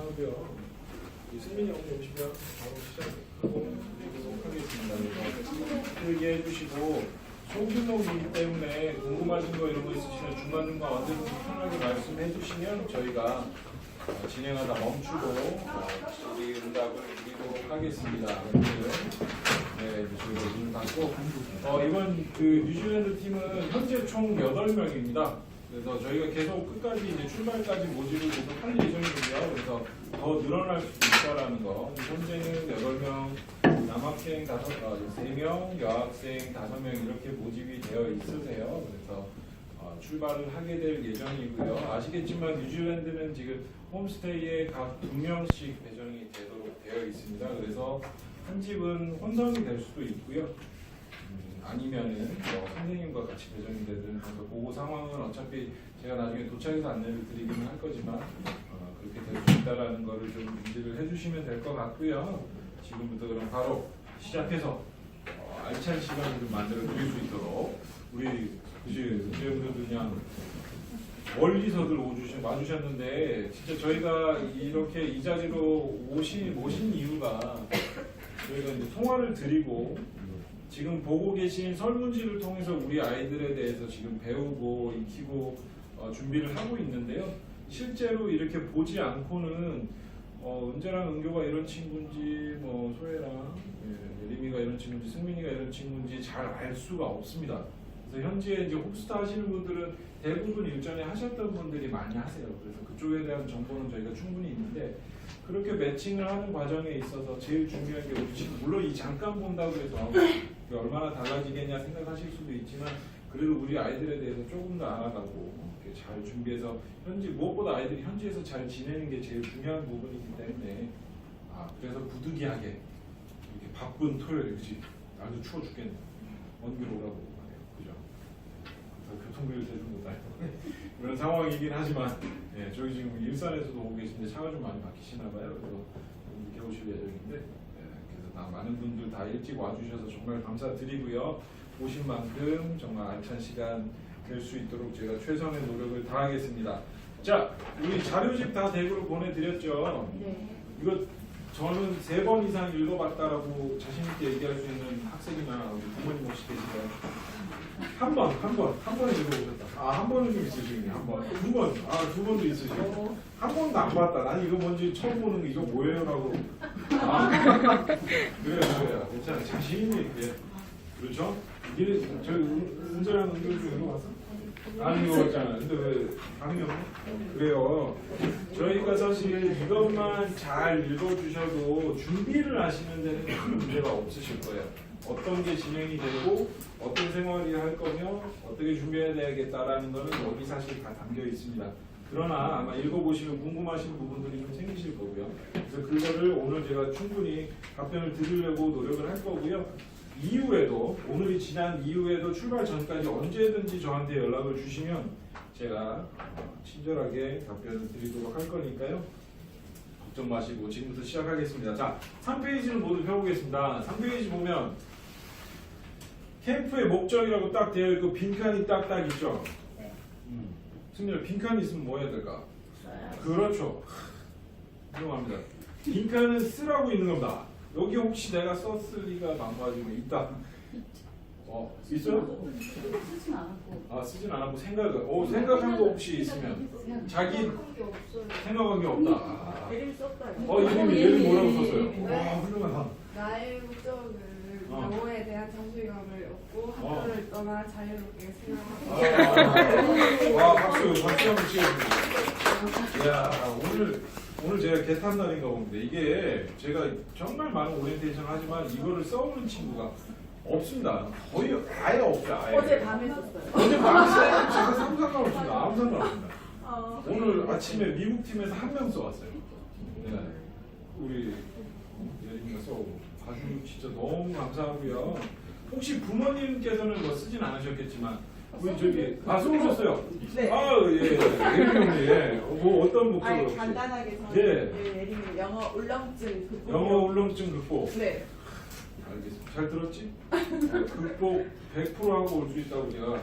하고요. 승민이 형 오시면 바로 시작하고 하겠습니다. 얘기해 주시고 소규모이기 때문에 궁금하신 거 이런 거 있으시면 중간중간 언제든지 편하게 말씀해 주시면 저희가 진행하다 멈추고 우리 응답을 드리도록 하겠습니다. 네, 저희가 눈 닫고 이번 그 뉴질랜드 팀은 현재 총 8명입니다. 그래서 저희가 계속 끝까지 이제 출발까지 모집을 계속 할 예정이고요. 그래서 더 늘어날 수도 있다라는 거. 현재는 8명, 남학생 3명, 여학생 5명 이렇게 모집이 되어 있으세요. 그래서 출발을 하게 될 예정이고요. 아시겠지만 뉴질랜드는 지금 홈스테이에 각 2명씩 배정이 되도록 되어 있습니다. 그래서 한 집은 혼성이 될 수도 있고요. 아니면은 선생님과 같이 배정이 되든 그래서 그 상황은 어차피 제가 나중에 도착해서 안내를 드리기는 할 거지만 그렇게 될 수 있다라는 거를 좀 인지를 해주시면 될 것 같고요. 지금부터 그럼 바로 시작해서 알찬 시간을 좀 만들어 드릴 수 있도록 우리 그분들도 그냥 멀리서들 와주셨는데 진짜 저희가 이렇게 이 자리로 오신 이유가 저희가 이제 통화를 드리고 지금 보고 계신 설문지를 통해서 우리 아이들에 대해서 지금 배우고 익히고 준비를 하고 있는데요. 실제로 이렇게 보지 않고는 은재랑 은교가 이런 친구인지 소혜랑 예림이가 이런 친구인지 승민이가 이런 친구인지 잘 알 수가 없습니다. 그래서 현재 이제 홈스타 하시는 분들은 대부분 일전에 하셨던 분들이 많이 하세요. 그래서 그쪽에 대한 정보는 저희가 충분히 있는데 그렇게 매칭을 하는 과정에 있어서 제일 중요한 게 우리 지금 물론 이 잠깐 본다고 해서 얼마나 달라지겠냐 생각하실 수도 있지만 그래도 우리 아이들에 대해서 조금 더 알아가고 잘 준비해서 무엇보다 아이들이 현지에서 잘 지내는 게 제일 중요한 부분이기 때문에 그래서 부득이하게 이렇게 바쁜 토요일 그치 날도 추워 죽겠네 먼 길 오라고 말해요 그죠? 교통비를 대준 것도 아니고 이런 상황이긴 하지만 저희 지금 일산에서도 오고 계신데 차가 좀 많이 막히시나 봐요. 그래서 늦게 오실 예정인데 그래서 많은 분들 다 일찍 와주셔서 정말 감사드리고요. 오신 만큼 정말 알찬 시간 될 수 있도록 제가 최선의 노력을 다하겠습니다. 자, 우리 자료집 다 댁으로 보내드렸죠? 네. 이거 저는 3번 이상 읽어봤다라고 자신있게 얘기할 수 있는 학생이나 우리 부모님 혹시 계실까요? 한 번에 읽어보셨다. 한 번은 좀 있으시군요. 한 번. 2번. 2번도 있으시고. 한 번도 안 봤다. 난 이거 뭔지 처음 보는 거 이거 뭐예요? 라고. 그래요. 괜찮아. 자신있게 얘기해. 그렇죠? 저희 은재랑 은교 중 읽어봤어? 안 읽어봤잖아. 근데 왜 반응이 없네? 그래요. 저희가 사실 이것만 잘 읽어주셔도 준비를 하시는 데는 큰 문제가 없으실 거예요. 어떤 게 진행이 되고 어떤 생활을 할 거며 어떻게 준비해야 되겠다라는 거는 여기 사실 다 담겨 있습니다. 그러나 아마 읽어보시면 궁금하신 부분들이 좀 생기실 거고요. 그래서 그거를 오늘 제가 충분히 답변을 드리려고 노력을 할 거고요. 이후에도 오늘이 지난 이후에도 출발 전까지 언제든지 저한테 연락을 주시면 제가 친절하게 답변을 드리도록 할 거니까요. 걱정 마시고 지금부터 시작하겠습니다. 자, 3페이지는 모두 펴보겠습니다. 3페이지 보면 캠프의 목적이라고 딱 되어 있고 빈칸이 딱딱 있죠. 승민아, 빈칸이 있으면 뭐 해야 될까? 그렇죠. 훌륭합니다. 빈칸은 쓰라고 있는 겁니다. 여기 혹시 내가 썼을 리가 망가지고 있다. 있어요? 쓰진 않았고. 쓰진 않았고 생각한 거 혹시 있으면 자기 생각한 게 없다. 이름 썼어요. 이름이 뭐라고 썼어요? 훌륭하다. 나의 목적을 영어에 대한 자신감을 얻고 학교를 떠나 자유롭게 생활하고. 박수 한번 치겠습니다. 이야, 오늘 제가 개탄 날인가 봅니다. 이게 제가 정말 많은 오리엔테이션 하지만 이거를 써오는 친구가 없습니다. 거의 아예 없어요. 아예. 어제 밤에 썼어요. 어제 밤에 써요. 제가 상관없습니다. 아무 상관없습니다. 오늘 아침에 미국 팀에서 1명 써왔어요. 네. 우리 예림이가 써오고 아주 진짜 너무 감사하고요. 혹시 부모님께서는 뭐 쓰진 않으셨겠지만 우리 저기 써오셨어요. 네. 예. 예림이 뭐 어떤 목적으로? 간단하게 저는 예림이 영어 울렁증 극복. 네. 알겠습니다. 잘 들었지? 극복 100% 하고 올 수 있다고 제가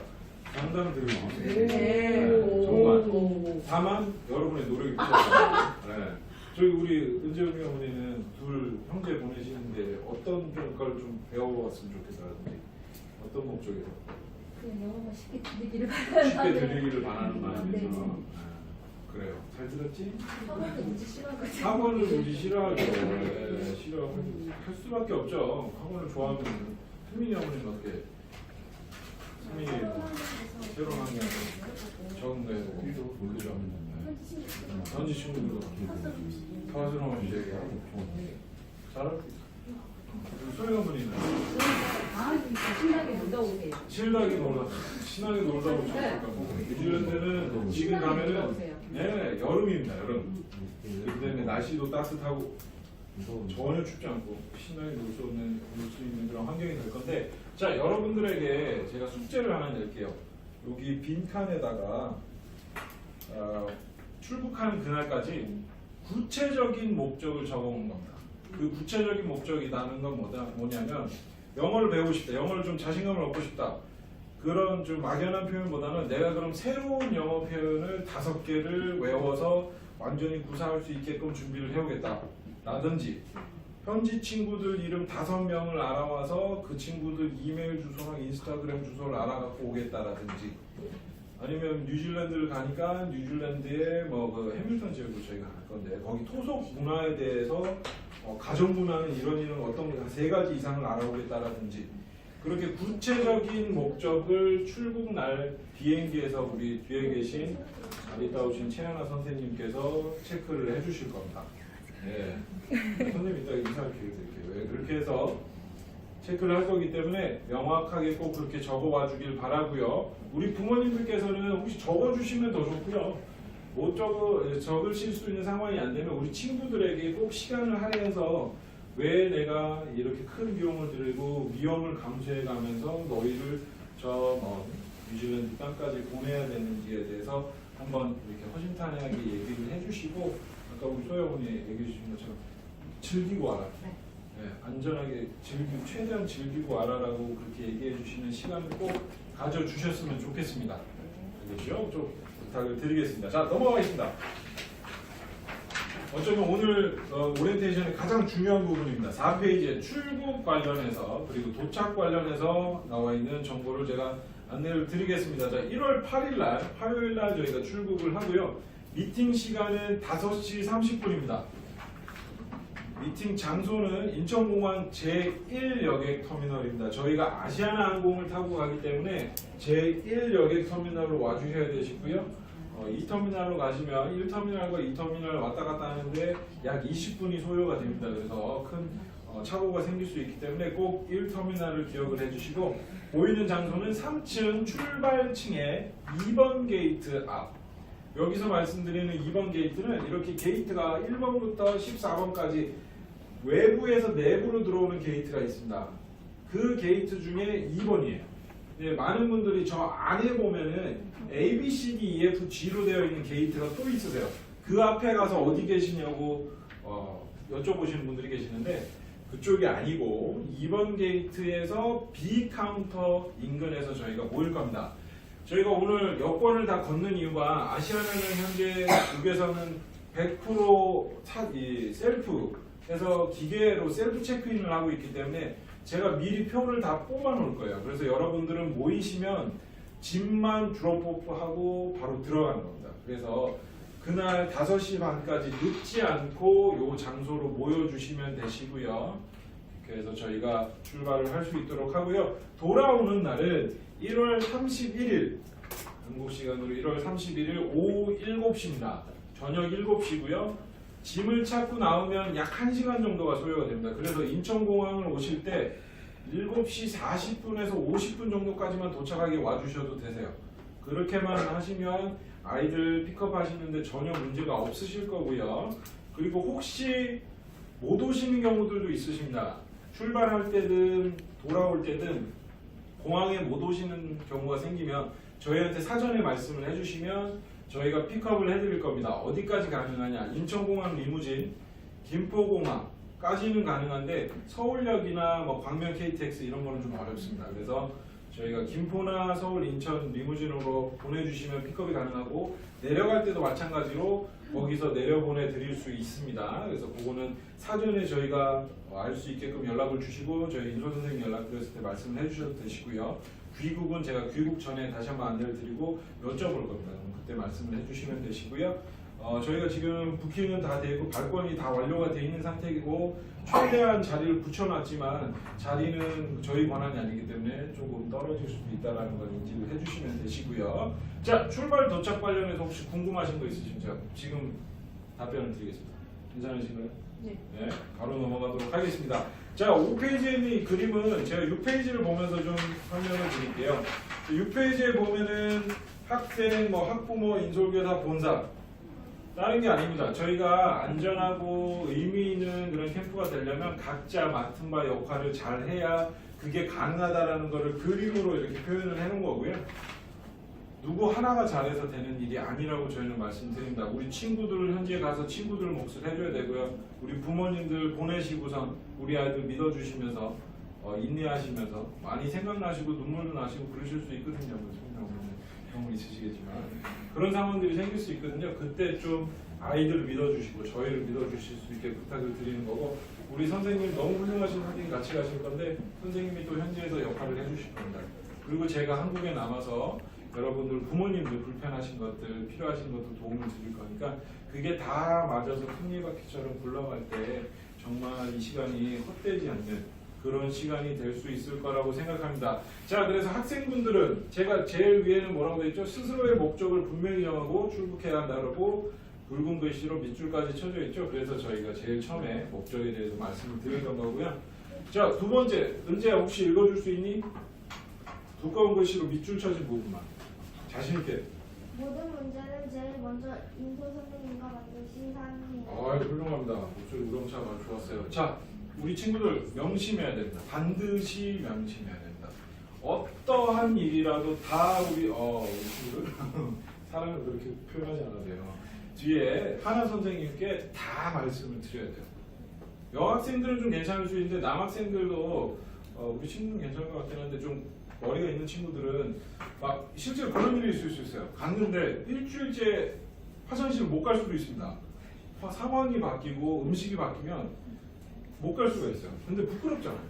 장담을 드리고 있습니다. 네. 정말. 다만 여러분의 노력이 필요합니다. 네. 저희 우리 은재훈이 어머니는 둘 형제 보내시는데 어떤 걸 좀 배워왔으면 좋겠다든지 어떤 목적에서 그냥 영어가 쉽게 들리기를 쉽게 들리기를 바라는 네. 마음에서 그래요. 잘 들었지? 학원도 무지 싫어하거든요. 학원을 우리 싫어하죠. 네, 싫어할 수밖에 없죠. 학원을 좋아하면 수민이 어머니는 어떻게? 수민이 새로운 환경 적응되고 그죠? 현지 친구들도 서스러운 얘기하고 잘할 수 있어. 소영 어머니는 신나게 놀다 오세요. 신나게 놀다 오셨을까 뭐. 뉴질랜드는 지금 가면은 여름입니다. 여름. 그렇기 때문에 날씨도 따뜻하고 전혀 춥지 않고 신나게 놀 수 있는 그런 환경이 될 건데, 자, 여러분들에게 제가 숙제를 하나 낼게요. 여기 빈칸에다가 출국하는 그날까지 구체적인 목적을 적어온 겁니다. 그 구체적인 목적이라는 건 뭐냐면 영어를 배우고 싶다, 영어를 좀 자신감을 얻고 싶다, 그런 좀 막연한 표현보다는 내가 그럼 새로운 영어 표현을 5개를 외워서 완전히 구사할 수 있게끔 준비를 해오겠다 라든지, 현지 친구들 이름 5명을 알아와서 그 친구들 이메일 주소나 인스타그램 주소를 알아갖고 오겠다라든지, 아니면 뉴질랜드를 가니까 뉴질랜드의 그 해밀턴 지역으로 저희가 갈 건데 거기 토속 문화에 대해서 가정 문화는 이런 어떤 3가지 이상을 알아보겠다라든지, 그렇게 구체적인 목적을 출국 날 비행기에서 우리 뒤에 계신 아리따우신 최하나 선생님께서 체크를 해주실 겁니다. 네. 선생님 이따 인사를 기회드릴게요. 네, 그렇게 해서 체크를 할 거기 때문에 명확하게 꼭 그렇게 적어와 주길 바라고요. 우리 부모님들께서는 혹시 적어주시면 더 좋고요. 못 적으실 수 있는 상황이 안 되면 우리 친구들에게 꼭 시간을 할애해서 왜 내가 이렇게 큰 비용을 들이고 위험을 감수해 가면서 너희를 뉴질랜드 땅까지 보내야 되는지에 대해서 한번 이렇게 허심탄회하게 얘기를 해주시고, 아까 우리 소영훈이 얘기해 주신 것처럼 즐기고 와라. 네, 안전하게 최대한 즐기고 와라라고 그렇게 얘기해 주시는 시간을 꼭 가져주셨으면 좋겠습니다. 알겠죠? 좀 부탁을 드리겠습니다. 자, 넘어가겠습니다. 어쩌면 오늘 오리엔테이션의 가장 중요한 부분입니다. 4페이지에 출국 관련해서 그리고 도착 관련해서 나와 있는 정보를 제가 안내를 드리겠습니다. 자, 1월 8일 날 화요일 날 저희가 출국을 하고요. 미팅 시간은 5시 30분입니다. 미팅 장소는 인천공항 제1여객 터미널입니다. 저희가 아시아나항공을 타고 가기 때문에 제1여객 터미널로 와주셔야 되시고요. 2터미널로 가시면 1터미널과 2터미널 왔다 갔다 하는데 약 20분이 소요가 됩니다. 그래서 큰 착오가 생길 수 있기 때문에 꼭 1터미널을 기억을 해주시고, 보이는 장소는 3층 출발층의 2번 게이트 앞. 여기서 말씀드리는 2번 게이트는 이렇게 게이트가 1번부터 14번까지 외부에서 내부로 들어오는 게이트가 있습니다. 그 게이트 중에 2번이에요. 네, 많은 분들이 저 안에 보면은 A, B, C, D, E, F, G로 되어 있는 게이트가 또 있으세요. 그 앞에 가서 어디 계시냐고 여쭤보시는 분들이 계시는데 그쪽이 아니고 2번 게이트에서 B 카운터 인근에서 저희가 모일 겁니다. 저희가 오늘 여권을 다 걷는 이유가 아시아나는 현재 국에서는 100% 셀프에서 기계로 셀프 체크인을 하고 있기 때문에 제가 미리 표를 다 뽑아 놓을 거예요. 그래서 여러분들은 모이시면 짐만 드롭오프하고 바로 들어가는 겁니다. 그래서 그날 5시 반까지 늦지 않고 요 장소로 모여주시면 되시고요. 그래서 저희가 출발을 할 수 있도록 하고요. 돌아오는 날은 1월 31일 한국 시간으로 1월 31일 오후 7시입니다. 저녁 7시고요. 짐을 찾고 나오면 약 1시간 정도가 소요가 됩니다. 그래서 인천공항을 오실 때 7시 40분에서 50분 정도까지만 도착하게 와주셔도 되세요. 그렇게만 하시면 아이들 픽업하시는데 전혀 문제가 없으실 거고요. 그리고 혹시 못 오시는 경우들도 있으십니다. 출발할 때든 돌아올 때든 공항에 못 오시는 경우가 생기면 저희한테 사전에 말씀을 해주시면 저희가 픽업을 해드릴 겁니다. 어디까지 가능하냐? 인천공항 리무진, 김포공항까지는 가능한데 서울역이나 광명 KTX 이런 거는 좀 어렵습니다. 그래서 저희가 김포나 서울, 인천 리무진으로 보내주시면 픽업이 가능하고, 내려갈 때도 마찬가지로 거기서 내려보내 드릴 수 있습니다. 그래서 그거는 사전에 저희가 알 수 있게끔 연락을 주시고 저희 인솔 선생님 연락드렸을 때 말씀을 해주셔도 되시고요. 귀국은 제가 귀국 전에 다시 한번 안내를 드리고 여쭤볼 겁니다. 그럼 그때 말씀을 해주시면 되시고요. 저희가 지금 부킹은 다 되고 발권이 다 완료가 되어 있는 상태이고 최대한 자리를 붙여놨지만 자리는 저희 권한이 아니기 때문에 조금 떨어질 수도 있다는 걸 인지를 해주시면 되시고요. 자, 출발 도착 관련해서 혹시 궁금하신 거 있으시면 제가 지금 답변을 드리겠습니다. 괜찮으신가요? 네. 네, 바로 넘어가도록 하겠습니다. 자, 5페이지에 있는 이 그림은 제가 6페이지를 보면서 좀 설명을 드릴게요. 6페이지에 보면은 학생, 학부모, 인솔교사, 본사 다른 게 아닙니다. 저희가 안전하고 의미 있는 그런 캠프가 되려면 각자 맡은 바 역할을 잘 해야 그게 가능하다라는 것을 그림으로 이렇게 표현을 해놓은 거고요. 누구 하나가 잘해서 되는 일이 아니라고 저희는 말씀드립니다. 우리 친구들 현지에 가서 친구들 몫을 해줘야 되고요. 우리 부모님들 보내시고선 우리 아이들 믿어주시면서 인내하시면서 많이 생각나시고 눈물도 나시고 그러실 수 있거든요. 경험 있으시겠지만 그런 상황들이 생길 수 있거든요. 그때 좀 아이들을 믿어주시고 저희를 믿어주실 수 있게 부탁을 드리는 거고 우리 선생님 너무 훌륭하신 선생님 같이 가실 건데 선생님이 또 현지에서 역할을 해주실 겁니다. 그리고 제가 한국에 남아서 여러분들 부모님들 불편하신 것들 필요하신 것도 도움을 드릴 거니까 그게 다 맞아서 톱니바퀴처럼 굴러갈 때 정말 이 시간이 헛되지 않는 그런 시간이 될 수 있을 거라고 생각합니다. 자, 그래서 학생분들은 제가 제일 위에는 뭐라고 되어 있죠? 스스로의 목적을 분명히 정하고 출국해야 한다 그러고 붉은 글씨로 밑줄까지 쳐져 있죠. 그래서 저희가 제일 처음에 목적에 대해서 말씀을 드렸던 거고요. 자, 두 번째, 은재야 혹시 읽어줄 수 있니? 두꺼운 글씨로 밑줄 쳐진 부분만 자신 있게. 모든 문제는 제일 먼저 인솔 선생님과 반드시 상의해요. 훌륭합니다. 목소리 우렁차가 좋았어요. 자, 우리 친구들 명심해야 됩니다. 반드시 명심해야 됩니다. 어떠한 일이라도 다 우리 친구들 사람을 그렇게 표현하지 않아도 돼요. 뒤에 하나 선생님께 다 말씀을 드려야 돼요. 여학생들은 좀 괜찮을 수 있는데 남학생들도 우리 친구는 괜찮을 것 같긴 한데 좀 머리가 있는 친구들은 막 실제로 그런 일이 있을 수 있어요. 갔는데 일주일째 화장실을 못 갈 수도 있습니다. 상황이 바뀌고 음식이 바뀌면 못 갈 수가 있어요. 근데 부끄럽잖아요.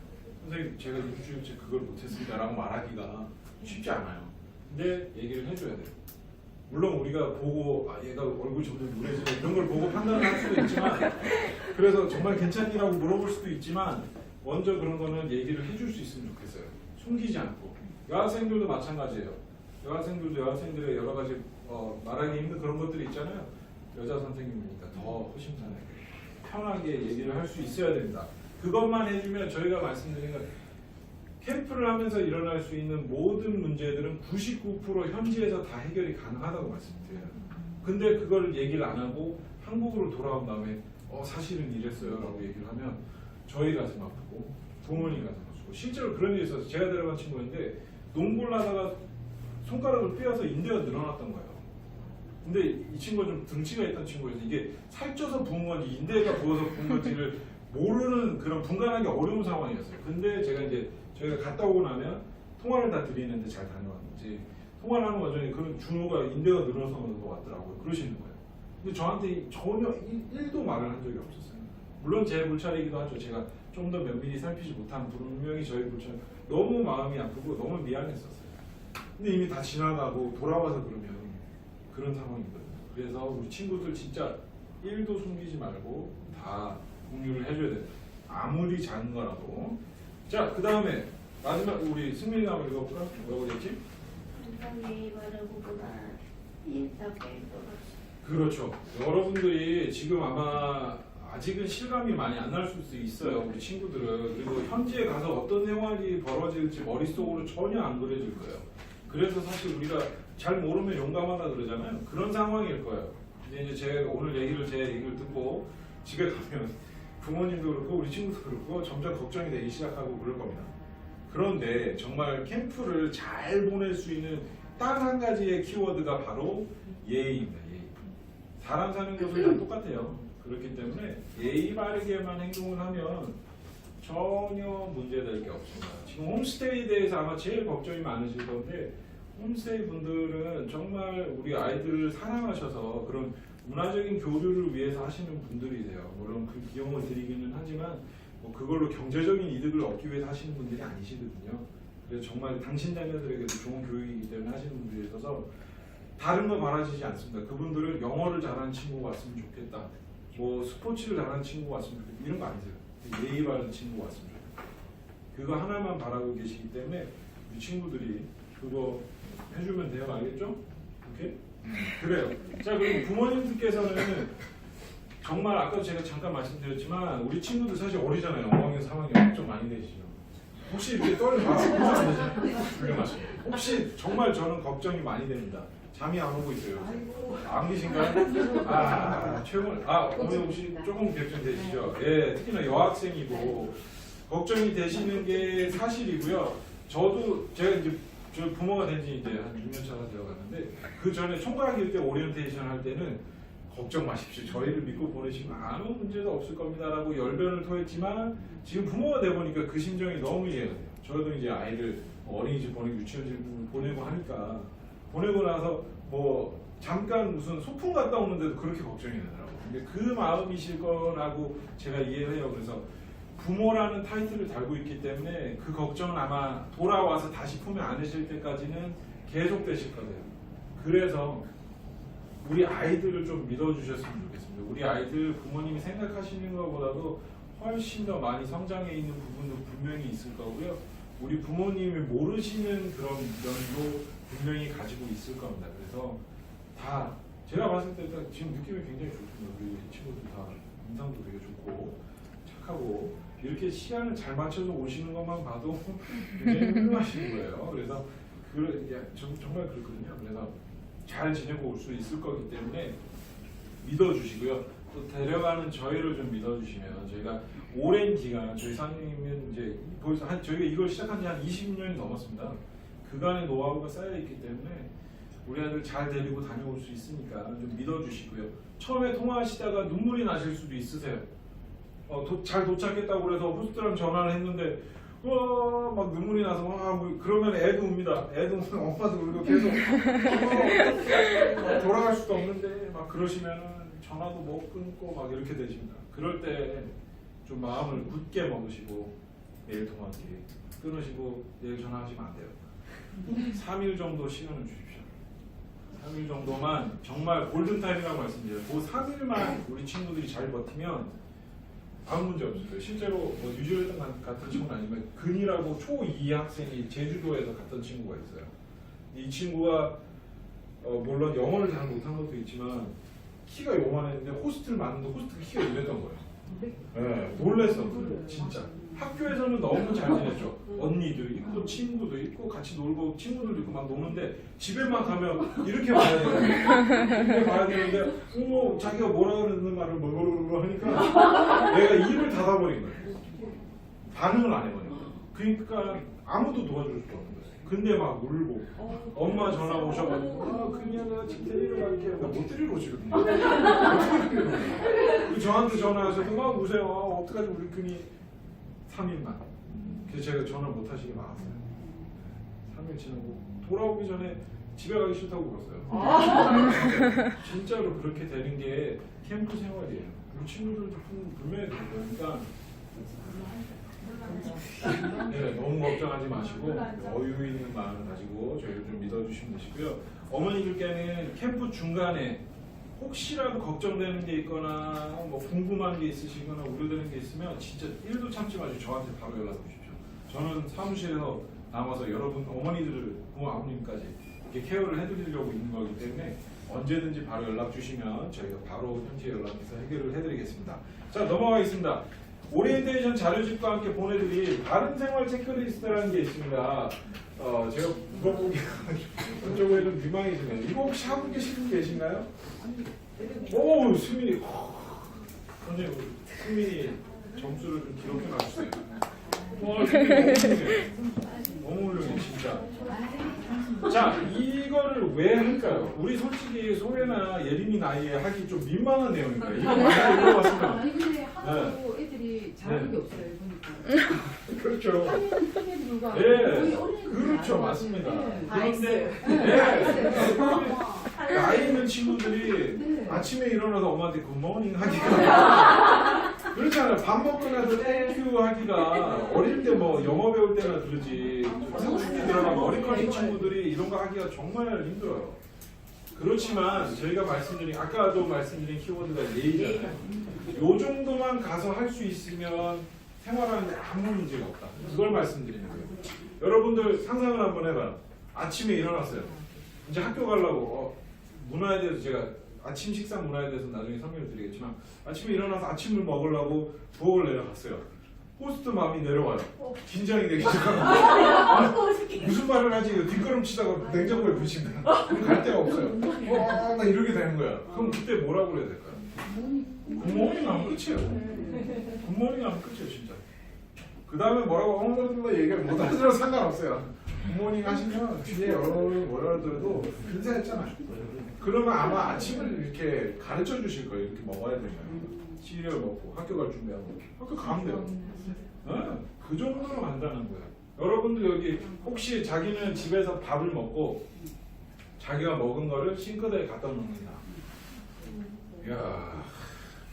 선생님 제가 일주일째 그걸 못했습니다 라고 말하기가 쉽지 않아요. 근데 얘기를 해줘야 돼요. 물론 우리가 보고 얘가 얼굴 점점 누래지고 이런 걸 보고 판단을 할 수도 있지만 그래서 정말 괜찮니라고 물어볼 수도 있지만 먼저 그런 거는 얘기를 해줄 수 있으면 좋겠어요. 숨기지 않고. 여학생들도 마찬가지예요. 여학생들도 여학생들의 여러 가지 말하기 힘든 그런 것들이 있잖아요. 여자 선생님이니까 더 허심탄회하게 편하게 얘기를 할 수 있어야 됩니다. 그것만 해주면 저희가 말씀드린 건 캠프를 하면서 일어날 수 있는 모든 문제들은 99% 현지에서 다 해결이 가능하다고 말씀드려요. 근데 그걸 얘기를 안 하고 한국으로 돌아온 다음에 사실은 이랬어요 라고 얘기를 하면 저희 가슴 아프고 부모님 가슴 아프고 실제로 그런 일이 있어서 제가 데려간 친구인데 농구를 하다가 손가락을 삐어서 인대가 늘어났던 거예요. 근데 이 친구가 좀 등치가 있던 친구여서 이게 살쪄서 부은 건지 인대가 부어서 부은 건지를 모르는 그런 분간하기 어려운 상황이었어요. 근데 제가 이제 저희가 갔다 오고 나면 통화를 다 드리는데 잘 다녀왔는지 통화를 하는 과정에 그런 준호가 인대가 늘어서 오는 것 같더라고요. 그러시는 거예요. 근데 저한테 전혀 1도 말을 한 적이 없었어요. 물론 제 불찰이기도 하죠. 제가 좀 더 면밀히 살피지 못한 분명히 저희 불찰 너무 마음이 아프고 너무 미안했었어요. 근데 이미 다 지나가고 돌아와서 그러면 그런 상황이거든요. 그래서 우리 친구들 진짜 1도 숨기지 말고 다 공유를 해줘야 돼요. 아무리 작은 거라도. 자, 그 다음에 마지막 우리 승민이가 한번 읽어볼까? 뭐라고 됐지? 선생님이 말하고보다 인사게 그렇죠. 여러분들이 지금 아마 아직은 실감이 많이 안 날 수도 있어요. 우리 친구들은. 그리고 현지에 가서 어떤 생활이 벌어질지 머릿속으로 전혀 안 그려질 거예요. 그래서 사실 우리가 잘 모르면 용감하다 그러잖아요. 그런 상황일 거예요. 근데 이제 제가 오늘 제 얘기를 듣고 집에 가면 부모님도 그렇고 우리 친구도 그렇고 점점 걱정이 되기 시작하고 그럴 겁니다. 그런데 정말 캠프를 잘 보낼 수 있는 딱 한 가지의 키워드가 바로 예의입니다. 예의. 사람 사는 곳은 다 똑같아요. 그렇기 때문에 예의 바르게만 행동을 하면 전혀 문제될 게 없습니다. 지금 홈스테이에 대해서 아마 제일 걱정이 많으실 건데 홈스테이 분들은 정말 우리 아이들을 사랑하셔서 그런 문화적인 교류를 위해서 하시는 분들이세요. 물론 그 비용을 드리기는 하지만 뭐 그걸로 경제적인 이득을 얻기 위해서 하시는 분들이 아니시거든요. 그래서 정말 당신 자녀들에게도 좋은 교육이기 때문에 하시는 분들이 있어서 다른 거 바라시지 않습니다. 그분들은 영어를 잘하는 친구가 왔으면 좋겠다. 뭐 스포츠를 잘하는 친구가 왔으면 좋겠다. 이런 거 아니세요. 예의 바른 친구가 왔으면 좋겠다. 그거 하나만 바라고 계시기 때문에 우리 친구들이 그거 해주면 돼요. 알겠죠? 오케이? 그래요. 자, 그럼 부모님들께서는 정말 아까도 제가 잠깐 말씀드렸지만 우리 친구들 사실 어리잖아요. 5학년, 3학년 걱정 많이 되시죠. 혹시 이렇게 떨리면 훌륭하시죠. 혹시 정말 저는 걱정이 많이 됩니다. 잠이 안 오고 있어요. 안 계신가요? 어머니 혹시 조금 걱정되시죠? 예, 특히나 여학생이고 걱정이 되시는 게 사실이고요. 제가 이제 저 부모가 된 지 이제 한 6년 차가 되어갔는데 그 전에 총각일 때 오리엔테이션 할 때는 걱정 마십시오. 저희를 믿고 보내시면 아무 문제도 없을 겁니다라고 열변을 토했지만 지금 부모가 돼 보니까 그 심정이 너무 이해가 돼요. 저도 이제 아이를 어린이집 보내고 유치원집 보내고 하니까 보내고 나서 뭐 잠깐 무슨 소풍 갔다 오는데도 그렇게 걱정이 되더라고요. 근데 그 마음이실 거라고 제가 이해를 해요. 그래서 부모라는 타이틀을 달고 있기 때문에 그 걱정은 아마 돌아와서 다시 품에 안으실 때까지는 계속 되실 거예요. 그래서 우리 아이들을 좀 믿어주셨으면 좋겠습니다. 우리 아이들 부모님이 생각하시는 것보다도 훨씬 더 많이 성장해 있는 부분도 분명히 있을 거고요. 우리 부모님이 모르시는 그런 면도 분명히 가지고 있을 겁니다. 그래서 다 제가 봤을 때 지금 느낌이 굉장히 좋습니다. 우리 친구들 다 인상도 되게 좋고 착하고 이렇게 시간을 잘 맞춰서 오시는 것만 봐도 굉장히 훌륭하신 거예요. 그래서 정말 그렇거든요. 그래서 잘 지내고 올 수 있을 거기 때문에 믿어주시고요. 또 데려가는 저희를 좀 믿어주시면 저희가 오랜 기간 저희 사장님은 이제 벌써 저희가 이걸 시작한 지 한 20년이 넘었습니다. 그간의 노하우가 쌓여 있기 때문에 우리 아들 잘 데리고 다녀올 수 있으니까 좀 믿어주시고요. 처음에 통화하시다가 눈물이 나실 수도 있으세요. 잘 도착했다고 그래서 호스트랑 전화를 했는데 막 눈물이 나서 그러면 애도 웁니다. 애도 우면 엄마도 울고 계속 돌아갈 수도 없는데 막 그러시면은 전화도 못 끊고 막 이렇게 되십니다. 그럴 때 좀 마음을 굳게 먹으시고 내일 통화기 끊으시고 내일 전화하시면 안 돼요. 3일 정도 시간을 주십시오. 3일 정도만 정말 골든타임이라고 말씀드려요. 그 3일만 우리 친구들이 잘 버티면 아무 문제 없어요. 실제로 뭐 뉴질랜드 같은 친구는 아니면 근이라고 초2 학생이 제주도에서 갔던 친구가 있어요. 이 친구가 물론 영어를 잘 못한 것도 있지만 키가 요만했는데 호스트를 만났는데 호스트가 키가 이랬던 거예요. 네, 놀랬어. 진짜. 학교에서는 너무 잘 지냈죠. 언니도 있고 친구도 있고 같이 놀고 친구들도 있고 막 노는데 집에만 가면 이렇게 봐야 돼요. 이렇게 봐야 되는데 자기가 뭐라 그러는 말을 뭐 하니까 내가 입을 닫아버린 거예요. 반응을 안 해버린 거예요. 그러니까 아무도 도와줄 수 없는 거예요. 근데 막 울고 엄마 전화 오셔가지고 그냥 내가 집 데리러 갈게. 못 데리러 오시거든요. 저한테 전화하셔서 막 우세요. 어떡하지 우리 큰이 3일만. 그래서 제가 전화 못 하시게 막았어요. 3일 지나고 돌아오기 전에 집에 가기 싫다고 울었어요. 진짜로 그렇게 되는 게 캠프 생활이에요. 우리 친구들도 분명히 그러니까 네, 너무 걱정하지 마시고 여유 있는 마음을 가지고 저희를 좀 믿어주시면 되시고요. 어머니들께는 캠프 중간에 혹시라도 걱정되는 게 있거나 뭐 궁금한 게 있으시거나 우려되는 게 있으면 진짜 1도 참지 마시고 저한테 바로 연락 주십시오. 저는 사무실에서 남아서 여러분 어머니들을 부모 아버님까지 이렇게 케어를 해드리려고 있는 거기 때문에 언제든지 바로 연락 주시면 저희가 바로 현지에 연락해서 해결을 해드리겠습니다. 자, 넘어가겠습니다. 오리엔테이션 자료집과 함께 보내드릴 바른생활 체크리스트라는 게 있습니다. 제가 물어보기가 이쪽에 좀 민망해지네요. 이거 혹시 하고 계신 분 계신가요? 오, 수민이. 선생님, 수민이 점수를 좀 기록해 놔주세요. 와, 수민이 너무 훌륭해, 진짜. 자, 이거를 왜 할까요? 우리 솔직히 소혜나 예린이 나이에 하기 좀 민망한 내용인가요? 이거 많이 읽어봤습니다. 아니 근데 하나도 애들이 잘하는 게 없어요. 보니까. 그렇죠. 큰 불구하고 예, 거의 어린애들 그렇죠, 맞습니다. 다 했어요. 나이 있는 친구들이 아침에 일어나서 엄마한테 굿모닝 하기가 그렇잖아요. 밥 먹고 나서 땡큐 하기가 어릴 때 뭐 영어 배울 때나 그러지 사춘기 들어가면 어린거리 친구들이 이런 거 하기가 정말 힘들어요. 그렇지만 저희가 아까도 말씀드린 키워드가 예의잖아요. 요 정도만 가서 할 수 있으면 생활하는데 아무 문제가 없다. 그걸 말씀드리는 거예요. 여러분들 상상을 한번 해봐요. 아침에 일어났어요. 이제 학교 가려고 문화에 대해서 제가 아침 식사 문화에 대해서 나중에 설명을 드리겠지만 아침에 일어나서 아침을 먹으려고 부엌을 내려갔어요. 호스트 맘이 내려와요. 긴장이 되기 시작하고 무슨 말을 하지? 뒷걸음 치다가 냉장고에 부딪힌다. 그럼 갈 데가 없어요. 나 이렇게 되는 거야. 그럼 그때 뭐라고 그래야 될까요? 굿모닝 하면 끝이에요. 굿모닝 하면 끝이에요 진짜. 그 다음에 뭐라고 엉덩이로 얘기를 못 하더라도 상관없어요. 굿모닝 하시면 뒤에 어른이 뭐라 하더라도 인사했잖아요. 그러면 아마 아침을 이렇게 가르쳐 주실 거예요. 이렇게 먹어야 되잖아요. 시리얼 먹고 학교 갈 준비하고 학교 가면 돼요. 그 정도로 간다는 거예요. 여러분들 여기 혹시 자기는 집에서 밥을 먹고 자기가 먹은 거를 싱크대에 갖다 놓는다. 이야,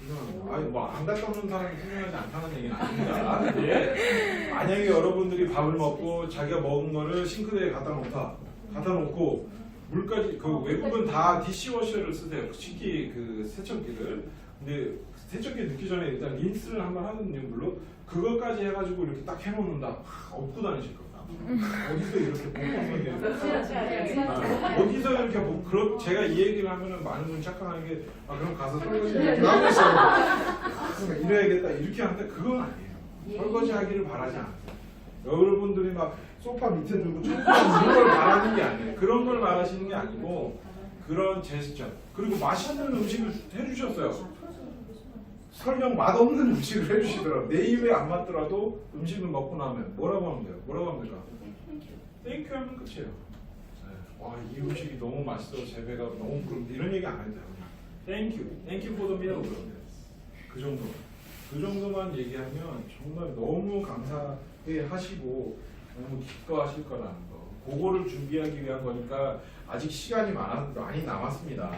이건 아니 뭐 안 갖다 놓는 사람이 훌륭하지 않다는 얘기는 아닙니다. 근데 만약에 여러분들이 밥을 먹고 자기가 먹은 거를 싱크대에 갖다 놓고 물까지 그 외국은 다 디시워셔를 쓰세요. 식기 그 세척기를. 근데 세척기 넣기 전에 일단 린스를 한번 하거든요. 물론 그것까지 해가지고 이렇게 딱 해놓는다. 업고 다니실 겁니다. 어디서 이렇게 어디서 이렇게 제가 이 얘기를 하면은 많은 분이 착각하는 게 그럼 가서 설거지 하고 있어요. 이래야겠다 이렇게 하는데 그건 아니에요. 설거지 하기를 바라지 않아요. 여러분들이 막 소파 밑에 들고 이런 걸 말하는 게 아니에요. 그런 걸 말하시는 게 아니고 그런 제스처. 그리고 맛있는 음식을 해주셨어요. 설령 맛없는 음식을 해주시더라고요. 내 입에 안 맞더라도 음식을 먹고 나면 뭐라고 하면 돼요? 뭐라고 하면 될까? 땡큐 하면 끝이에요. 와, 이 음식이 너무 맛있어서 제 배가 너무 부른데 이런 얘기 안 해도 돼요. 땡큐, 땡큐 포더 미어 그러면 돼요. 그 정도. 그 정도만 얘기하면 정말 너무 감사해 하시고 너무 기뻐하실 거라는 거. 그거를 준비하기 위한 거니까 아직 시간이 많이 남았습니다.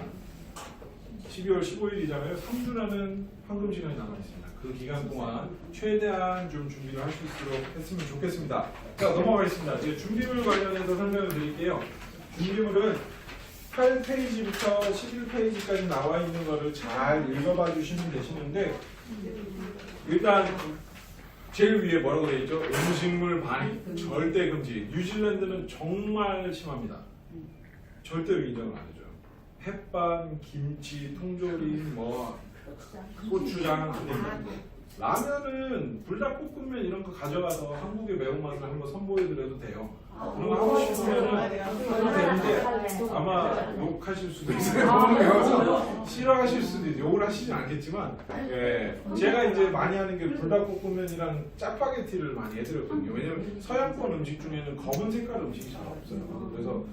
12월 15일이잖아요. 3주라는 황금 시간이 남아 있습니다. 그 기간 동안 최대한 좀 준비를 할 수 있도록 했으면 좋겠습니다. 자, 넘어가겠습니다. 이제 준비물 관련해서 설명을 드릴게요. 준비물은 8페이지부터 11페이지까지 나와 있는 거를 잘 읽어봐 주시면 되시는데 일단 제일 위에 뭐라고 되어 있죠? 음식물 반입 절대 금지. 뉴질랜드는 정말 심합니다. 절대로 인정을 안 해줘요. 햇반, 김치, 통조림, 고추장 안 됩니다. 라면은 불닭볶음면 이런 거 가져가서 한국의 매운맛을 한번 선보여드려도 돼요. 그런 거 하고 싶으면은 해도 되는데 아마 욕하실 수도 있어요. 배워서 싫어하실 수도 있어요. 욕을 하시진 않겠지만 제가 이제 많이 하는 게 불닭볶음면이랑 짜파게티를 많이 해드렸거든요. 왜냐면 서양권 음식 중에는 검은 색깔 음식이 잘 없어요. 그래서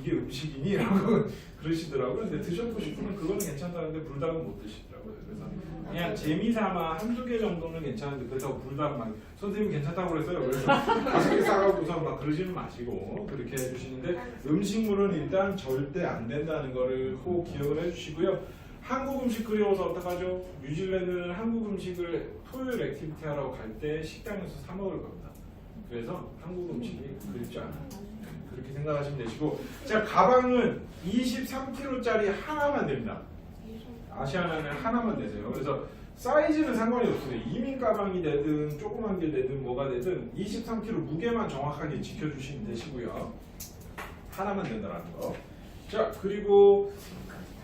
이게 음식이니? 라고 그러시더라고요. 근데 드셔보고 싶으면 그거는 괜찮다는데 불닭은 못 드시더라고요. 그래서 그냥 재미삼아 한두 개 정도는 괜찮은데 그렇다고 불닭 막 선생님 괜찮다고 그랬어요. 그래서 5개 싸가고서 막 그러지는 마시고 그렇게 해주시는데 음식물은 일단 절대 안 된다는 거를 꼭 기억을 해주시고요. 한국 음식 그리워서 어떡하죠? 뉴질랜드는 한국 음식을 토요일 액티비티 하러 갈 때 식당에서 사 먹을 겁니다. 그래서 한국 음식이 그립지 않아요. 그렇게 생각하시면 되시고 자 가방은 23kg짜리 하나만 됩니다. 아시아나는 하나만 되세요. 그래서 사이즈는 상관이 없어요. 이민 가방이 되든 조그만 게 되든 뭐가 되든 23kg 무게만 정확하게 지켜주시면 되시고요. 하나만 된다는 거. 자 그리고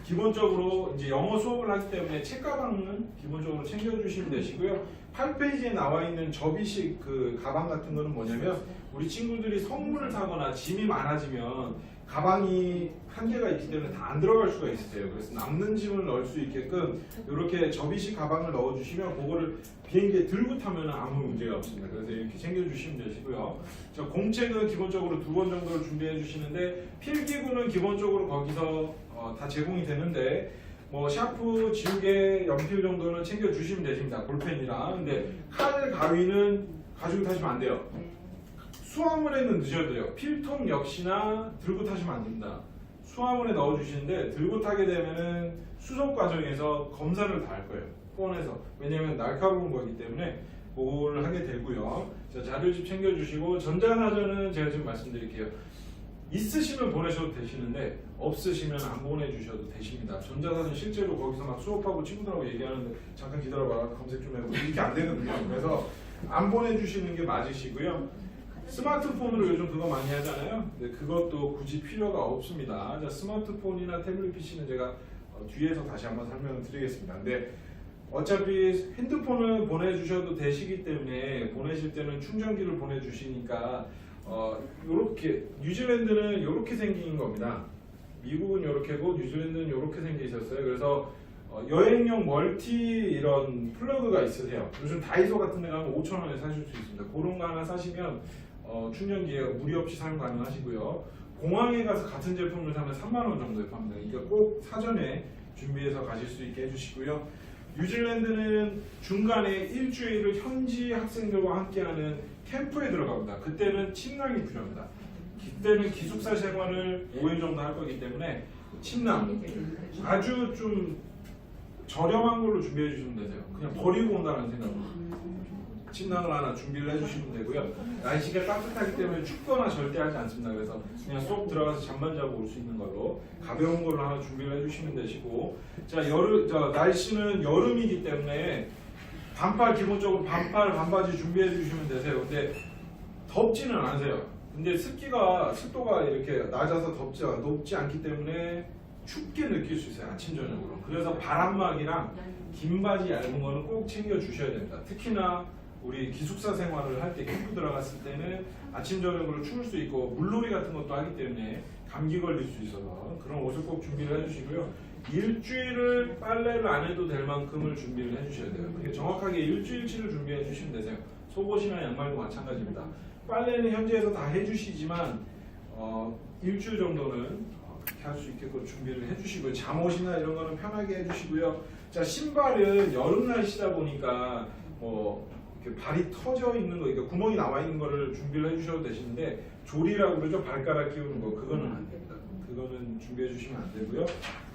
기본적으로 이제 영어 수업을 하기 때문에 책가방은 기본적으로 챙겨주시면 되시고요. 8페이지에 나와 있는 접이식 그 가방 같은 거는 뭐냐면 우리 친구들이 선물을 사거나 짐이 많아지면 가방이 한계가 있기 때문에 다 안 들어갈 수가 있어요. 그래서 남는 짐을 넣을 수 있게끔 이렇게 접이식 가방을 넣어주시면 그거를 비행기에 들고 타면 아무 문제가 없습니다. 그래서 이렇게 챙겨주시면 되시고요. 자, 공책은 기본적으로 2권 정도를 준비해 주시는데 필기구는 기본적으로 거기서 다 제공이 되는데 뭐 샤프, 지우개, 연필 정도는 챙겨주시면 되십니다. 볼펜이랑. 근데 칼, 가위는 가지고 타시면 안 돼요. 수화물에는 늦어도 돼요. 필통 역시나 들고 타시면 안 됩니다. 수화물에 넣어주시는데 들고 타게 되면은 수속 과정에서 검사를 다 할 거예요. 꺼내서. 왜냐면 날카로운 거기 때문에 그걸 하게 되고요. 자, 자료집 챙겨주시고 전자사전은 제가 지금 말씀드릴게요. 있으시면 보내셔도 되시는데 없으시면 안 보내주셔도 되십니다. 전자사전 실제로 거기서 막 수업하고 친구들하고 얘기하는데 잠깐 기다려봐 검색 좀 해보고 이렇게 안 되거든요. 그래서 안 보내주시는 게 맞으시고요. 스마트폰으로 요즘 그거 많이 하잖아요. 근데 그것도 굳이 필요가 없습니다. 자, 스마트폰이나 태블릿 PC는 제가 뒤에서 다시 한번 설명을 드리겠습니다. 근데 어차피 핸드폰을 보내주셔도 되시기 때문에 보내실 때는 충전기를 보내주시니까 요렇게 뉴질랜드는 요렇게 생긴 겁니다. 미국은 요렇게고 뉴질랜드는 요렇게 생기셨어요. 그래서 여행용 멀티 이런 플러그가 있으세요. 요즘 다이소 같은 데 가면 5,000원에 사실 수 있습니다. 그런 거 하나 사시면 충전기에 무리 없이 사용 가능하시고요. 공항에 가서 같은 제품을 사면 3만원 정도에 팝니다. 그러니까 꼭 사전에 준비해서 가실 수 있게 해주시고요. 뉴질랜드는 중간에 일주일을 현지 학생들과 함께하는 캠프에 들어갑니다. 그때는 침낭이 필요합니다. 그때는 기숙사 생활을 5일 정도 할 거기 때문에 침낭 아주 좀 저렴한 걸로 준비해 주시면 되세요. 그냥 버리고 온다는 생각으로 침낭을 하나 준비를 해주시면 되고요. 날씨가 따뜻하기 때문에 춥거나 절대 하지 않습니다. 그래서 그냥 쏙 들어가서 잠만 자고 올 수 있는 걸로 가벼운 걸로 하나 준비를 해주시면 되시고, 자 날씨는 여름이기 때문에 반팔 기본적으로 반팔 반바지 준비해 주시면 되세요. 근데 덥지는 않으세요. 근데 습도가 이렇게 낮아서 높지 않기 때문에 춥게 느낄 수 있어요. 아침 저녁으로. 그래서 바람막이랑 긴 바지 얇은 거는 꼭 챙겨 주셔야 됩니다. 특히나 우리 기숙사 생활을 할 때 캠프 들어갔을 때는 아침 저녁으로 추울 수 있고 물놀이 같은 것도 하기 때문에 감기 걸릴 수 있어서 그런 옷을 꼭 준비를 해주시고요. 일주일을 빨래를 안 해도 될 만큼을 준비를 해주셔야 돼요. 그게 정확하게 일주일치를 준비해 주시면 되세요. 속옷이나 양말도 마찬가지입니다. 빨래는 현지에서 다 해주시지만 일주일 정도는 그렇게 할 수 있게끔 준비를 해주시고요. 잠옷이나 이런 거는 편하게 해주시고요. 자, 신발은 여름 날씨다 보니까 이렇게 발이 터져 있는 거, 그러니까 구멍이 나와 있는 거를 준비를 해주셔도 되시는데 조리라고 그러죠. 발가락 끼우는 거 그거는 안 됩니다. 그거는 준비해 주시면 안 되고요.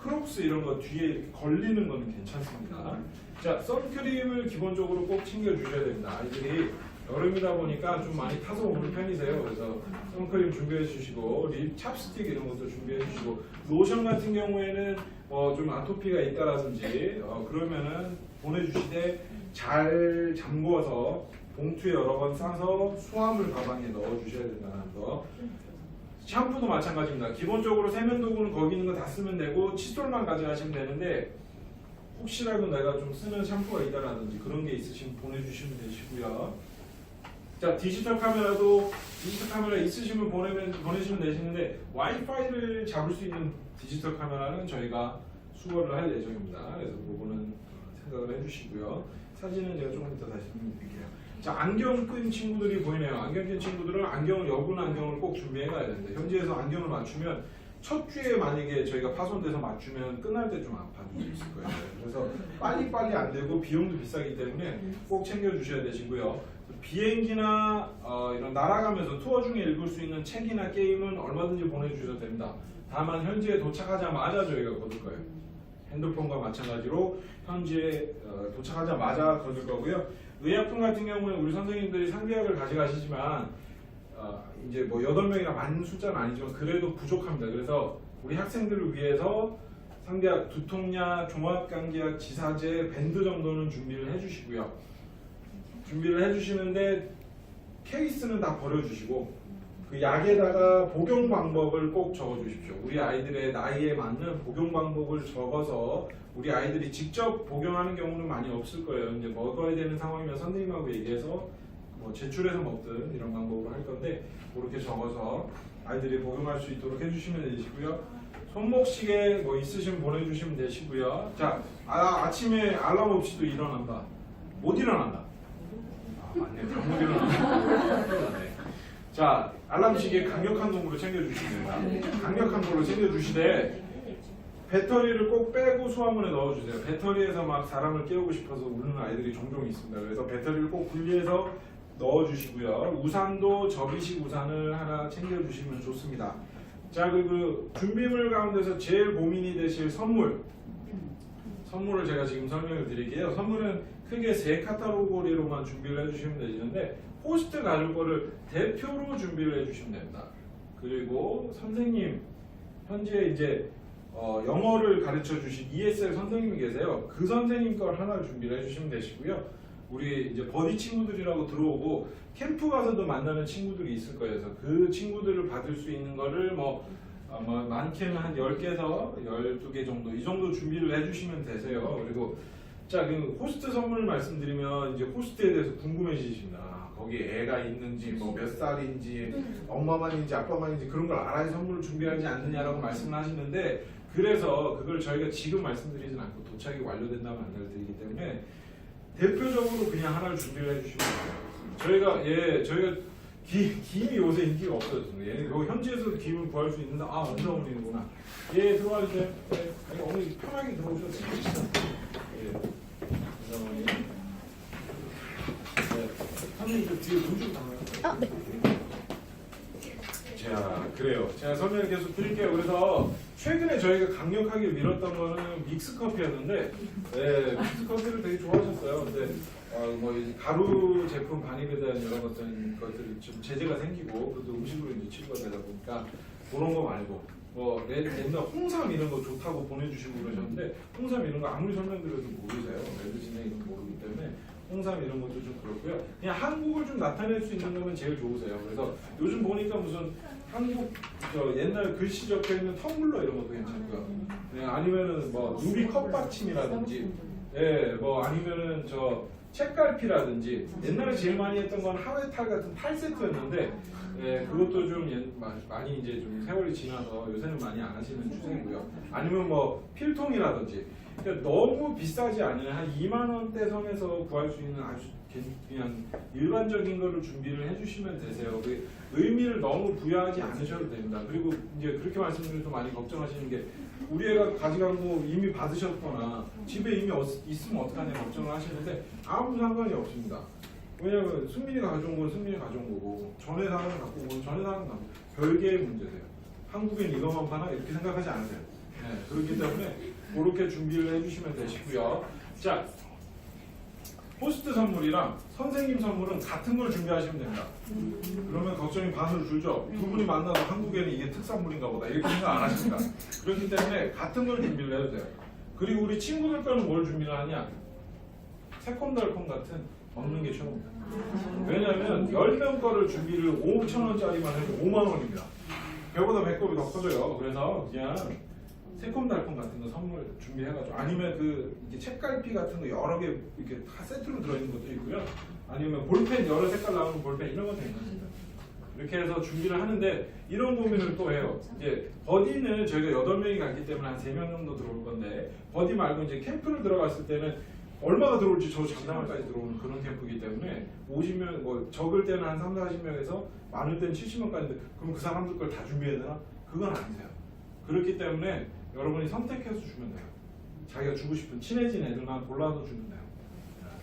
크록스 이런 거 뒤에 이렇게 걸리는 거는 괜찮습니다. 자, 선크림을 기본적으로 꼭 챙겨 주셔야 됩니다. 아이들이 여름이다 보니까 좀 많이 타서 오는 편이세요. 그래서 선크림 준비해 주시고 립 찹스틱 이런 것도 준비해 주시고 로션 같은 경우에는 좀 아토피가 있다라든지 그러면은 보내주시되 잘 잠궈서 봉투에 여러 번 싸서 수화물 가방에 넣어 주셔야 된다는 거. 샴푸도 마찬가지입니다. 기본적으로 세면도구는 거기 있는 거 다 쓰면 되고 칫솔만 가져가시면 되는데 혹시라도 내가 좀 쓰는 샴푸가 있다라든지 그런 게 있으시면 보내주시면 되시고요. 자, 디지털 카메라 있으시면 보내시면 되시는데 와이파이를 잡을 수 있는 디지털 카메라는 저희가 수거를 할 예정입니다. 그래서 그거는 생각을 해주시고요. 사진은 제가 조금 이따 다시 설명드릴게요. 자, 안경 끈 친구들이 보이네요. 안경 낀 친구들은 여분 안경을 꼭 준비해 가야 됩니다. 현지에서 안경을 맞추면 첫 주에 만약에 저희가 파손돼서 맞추면 끝날 때 좀 아파질 수 있을 거예요. 그래서 빨리 안 되고 비용도 비싸기 때문에 꼭 챙겨 주셔야 되시고요. 비행기나 이런 날아가면서 투어 중에 읽을 수 있는 책이나 게임은 얼마든지 보내주셔도 됩니다. 다만 현지에 도착하자마자 저희가 거둘 거예요. 핸드폰과 마찬가지로 현지에 도착하자마자 거둘 거고요. 의약품 같은 경우는 우리 선생님들이 상비약을 가져가시지만 이제 8명이나 많은 숫자는 아니지만 그래도 부족합니다. 그래서 우리 학생들을 위해서 상비약, 두통약, 종합감기약, 지사제, 밴드 정도는 준비를 해주시고요. 준비를 해주시는데 케이스는 다 버려주시고 그 약에다가 복용 방법을 꼭 적어주십시오. 우리 아이들의 나이에 맞는 복용 방법을 적어서 우리 아이들이 직접 복용하는 경우는 많이 없을 거예요. 이제 먹어야 되는 상황이면 선생님하고 얘기해서 제출해서 먹든 이런 방법으로 할 건데 그렇게 적어서 아이들이 복용할 수 있도록 해주시면 되시고요. 손목시계 있으시면 보내주시면 되시고요. 자, 아침에 알람 없이도 일어난다. 못 일어난다. 맞네요. 잘못 일어난다. 자, 알람시계 강력한 놈으로 챙겨주시면 됩니다. 강력한 걸로 챙겨주시되 배터리를 꼭 빼고 수화물에 넣어주세요. 배터리에서 막 사람을 깨우고 싶어서 우는 아이들이 종종 있습니다. 그래서 배터리를 꼭 분리해서 넣어주시고요. 우산도 접이식 우산을 하나 챙겨주시면 좋습니다. 자, 그리고 준비물 가운데서 제일 고민이 되실 선물을 제가 지금 설명을 드릴게요. 선물은 크게 3카테고리로만 준비를 해주시면 되는데 호스트 가줄 거를 대표로 준비를 해주시면 됩니다. 그리고 선생님 현재 이제 영어를 가르쳐 주신 ESL 선생님이 계세요. 그 선생님 걸 하나를 준비를 해주시면 되시고요. 우리 이제 버디 친구들이라고 들어오고 캠프 가서도 만나는 친구들이 있을 거예요. 그래서 그 친구들을 받을 수 있는 거를 많게는 한 10개에서 12개 정도 이 정도 준비를 해주시면 되세요. 그리고 자, 그 호스트 선물을 말씀드리면 이제 호스트에 대해서 궁금해지십니다. 거기 애가 있는지 뭐 몇 살인지 엄마만인지 아빠만인지 그런 걸 알아야 선물을 준비하지 않느냐라고 말씀을 하시는데 그래서 그걸 저희가 지금 말씀드리진 않고 도착이 완료된 다음에 안내를 드리기 때문에 대표적으로 그냥 하나를 준비를 해주시면 돼요. 저희가 김이 요새 인기가 없어졌습니다. 여기 현지에서도 김을 구할 수 있는데 원장님이구나. 들어와 주세요. 어머니 편하게 들어오셔도 됩니다. 원장님. 선생님 그 뒤에 문좀 담아요. 네. 자, 그래요. 제가 설명을 계속 드릴게요. 그래서 최근에 저희가 강력하게 밀었던 거는 믹스 커피였는데, 믹스 커피를 되게 좋아하셨어요. 근데 이 가루 제품 반입에 대한 여러 것들이 좀 제재가 생기고, 그것도 음식으로 이제 치료가 되다 보니까 그런 거 말고, 옛날 홍삼 이런 거 좋다고 보내주시고 그러셨는데, 홍삼 이런 거 아무리 설명드려도 모르세요. 레드진에 이런 거 모르기 때문에. 홍삼 이런 것도 좀 그렇고요. 그냥 한국을 좀 나타낼 수 있는 거면 제일 좋으세요. 그래서 요즘 보니까 무슨 한국 옛날 글씨 적혀 있는 텀블러 이런 것도 괜찮고요. 아니면은 누비 컵받침이라든지, 아니면은 책갈피라든지 옛날에 제일 많이 했던 건 하회탈 같은 탈 세트였는데, 그것도 좀 많이 이제 좀 세월이 지나서 요새는 많이 안 하시는 추세고요. 아니면 필통이라든지. 그러니까 너무 비싸지 않은 한 2만 원대 선에서 구할 수 있는 아주 그냥 일반적인 거를 준비를 해주시면 되세요. 그 의미를 너무 부여하지 않으셔도 됩니다. 그리고 이제 그렇게 말씀드려도 많이 걱정하시는 게 우리 애가 가져간 거 이미 받으셨거나 집에 이미 있으면 어떡하냐 걱정을 하시는데 아무 상관이 없습니다. 왜냐면 승민이가 가져온 건 승민이 가져온 거고 전에 사는 갖고 온 건 전에 사는 갖고 별개의 문제세요. 한국인 이거만 파나 이렇게 생각하지 않으세요. 그렇기 때문에 그렇게 준비를 해주시면 되시고요. 자, 호스트 선물이랑 선생님 선물은 같은 걸 준비하시면 됩니다. 그러면 걱정이 반으로 줄죠. 두 분이 만나서 한국에는 이게 특산물인가 보다 이렇게 생각 안 하십니다. 그렇기 때문에 같은 걸 준비를 해도 돼요. 그리고 우리 친구들 거는 뭘 준비를 하냐? 새콤달콤 같은 먹는 게 최고입니다. 왜냐하면 10명 거를 준비를 5,000원짜리만 해도 5만 원입니다. 배보다 배꼽이 더 커져요. 그래서 그냥 새콤달콤 같은 거 선물 준비해가지고 아니면 이게 책갈피 같은 거 여러 개 이렇게 다 세트로 들어있는 것도 있고요. 아니면 볼펜 여러 색깔 나오는 볼펜 이런 것도 있습니다. 이렇게 해서 준비를 하는데 이런 고민을 또 해요. 이제 버디는 저희가 8명이 갔기 때문에 한 3명 정도 들어올 건데 버디 말고 이제 캠프를 들어갔을 때는 얼마가 들어올지 저 장담할까지 들어오는 그런 캠프이기 때문에 50명 적을 때는 한 3, 40명에서 많을 때는 70명까지인데 그럼 그 사람들 걸 다 준비해야 되나? 그건 아니세요. 그렇기 때문에 여러분이 선택해서 주면 돼요. 자기가 주고 싶은 친해진 애들만 골라서 주면 돼요.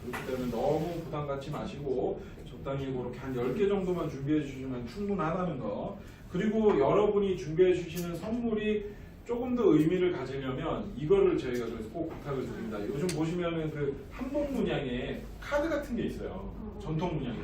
그렇기 때문에 너무 부담 갖지 마시고 적당히 그렇게 한 10개 정도만 준비해 주시면 충분하다는 거. 그리고 여러분이 준비해 주시는 선물이 조금 더 의미를 가지려면 이거를 저희가 그래서 꼭 부탁을 드립니다. 요즘 보시면은 그 한복 문양에 카드 같은 게 있어요. 전통 문양에.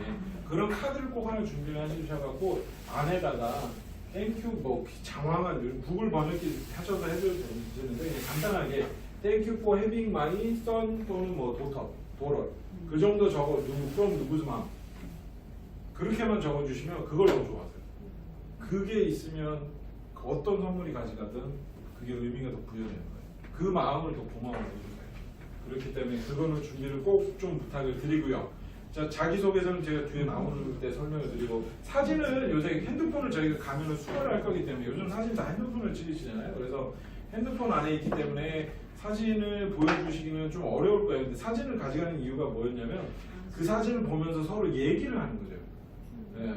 그런 카드를 꼭 하나 준비를 해주셔갖고 안에다가 땡큐 장황한 구글 번역기 하셔서 해줘도 되는데 그냥 간단하게 Thank you for having my son 또는 daughter 그 정도 적어 from 누구's mom 그렇게만 적어주시면 그걸 너무 좋아하세요. 그게 있으면 어떤 선물이 가져가든 그게 의미가 더 부여되는 거예요. 그 마음을 더 고마워해 주는 거예요. 그렇기 때문에 그거는 준비를 꼭 좀 부탁을 드리고요. 자, 자기소개서는 제가 뒤에 나오는 때 설명을 드리고 사진을 요새 핸드폰을 저희가 가면은 수거를 할 거기 때문에 요즘 사진 다 핸드폰을 찍으시잖아요. 그래서 핸드폰 안에 있기 때문에 사진을 보여주시기는 좀 어려울 거예요. 근데 사진을 가져가는 이유가 뭐였냐면 그 사진을 보면서 서로 얘기를 하는 거죠. 네.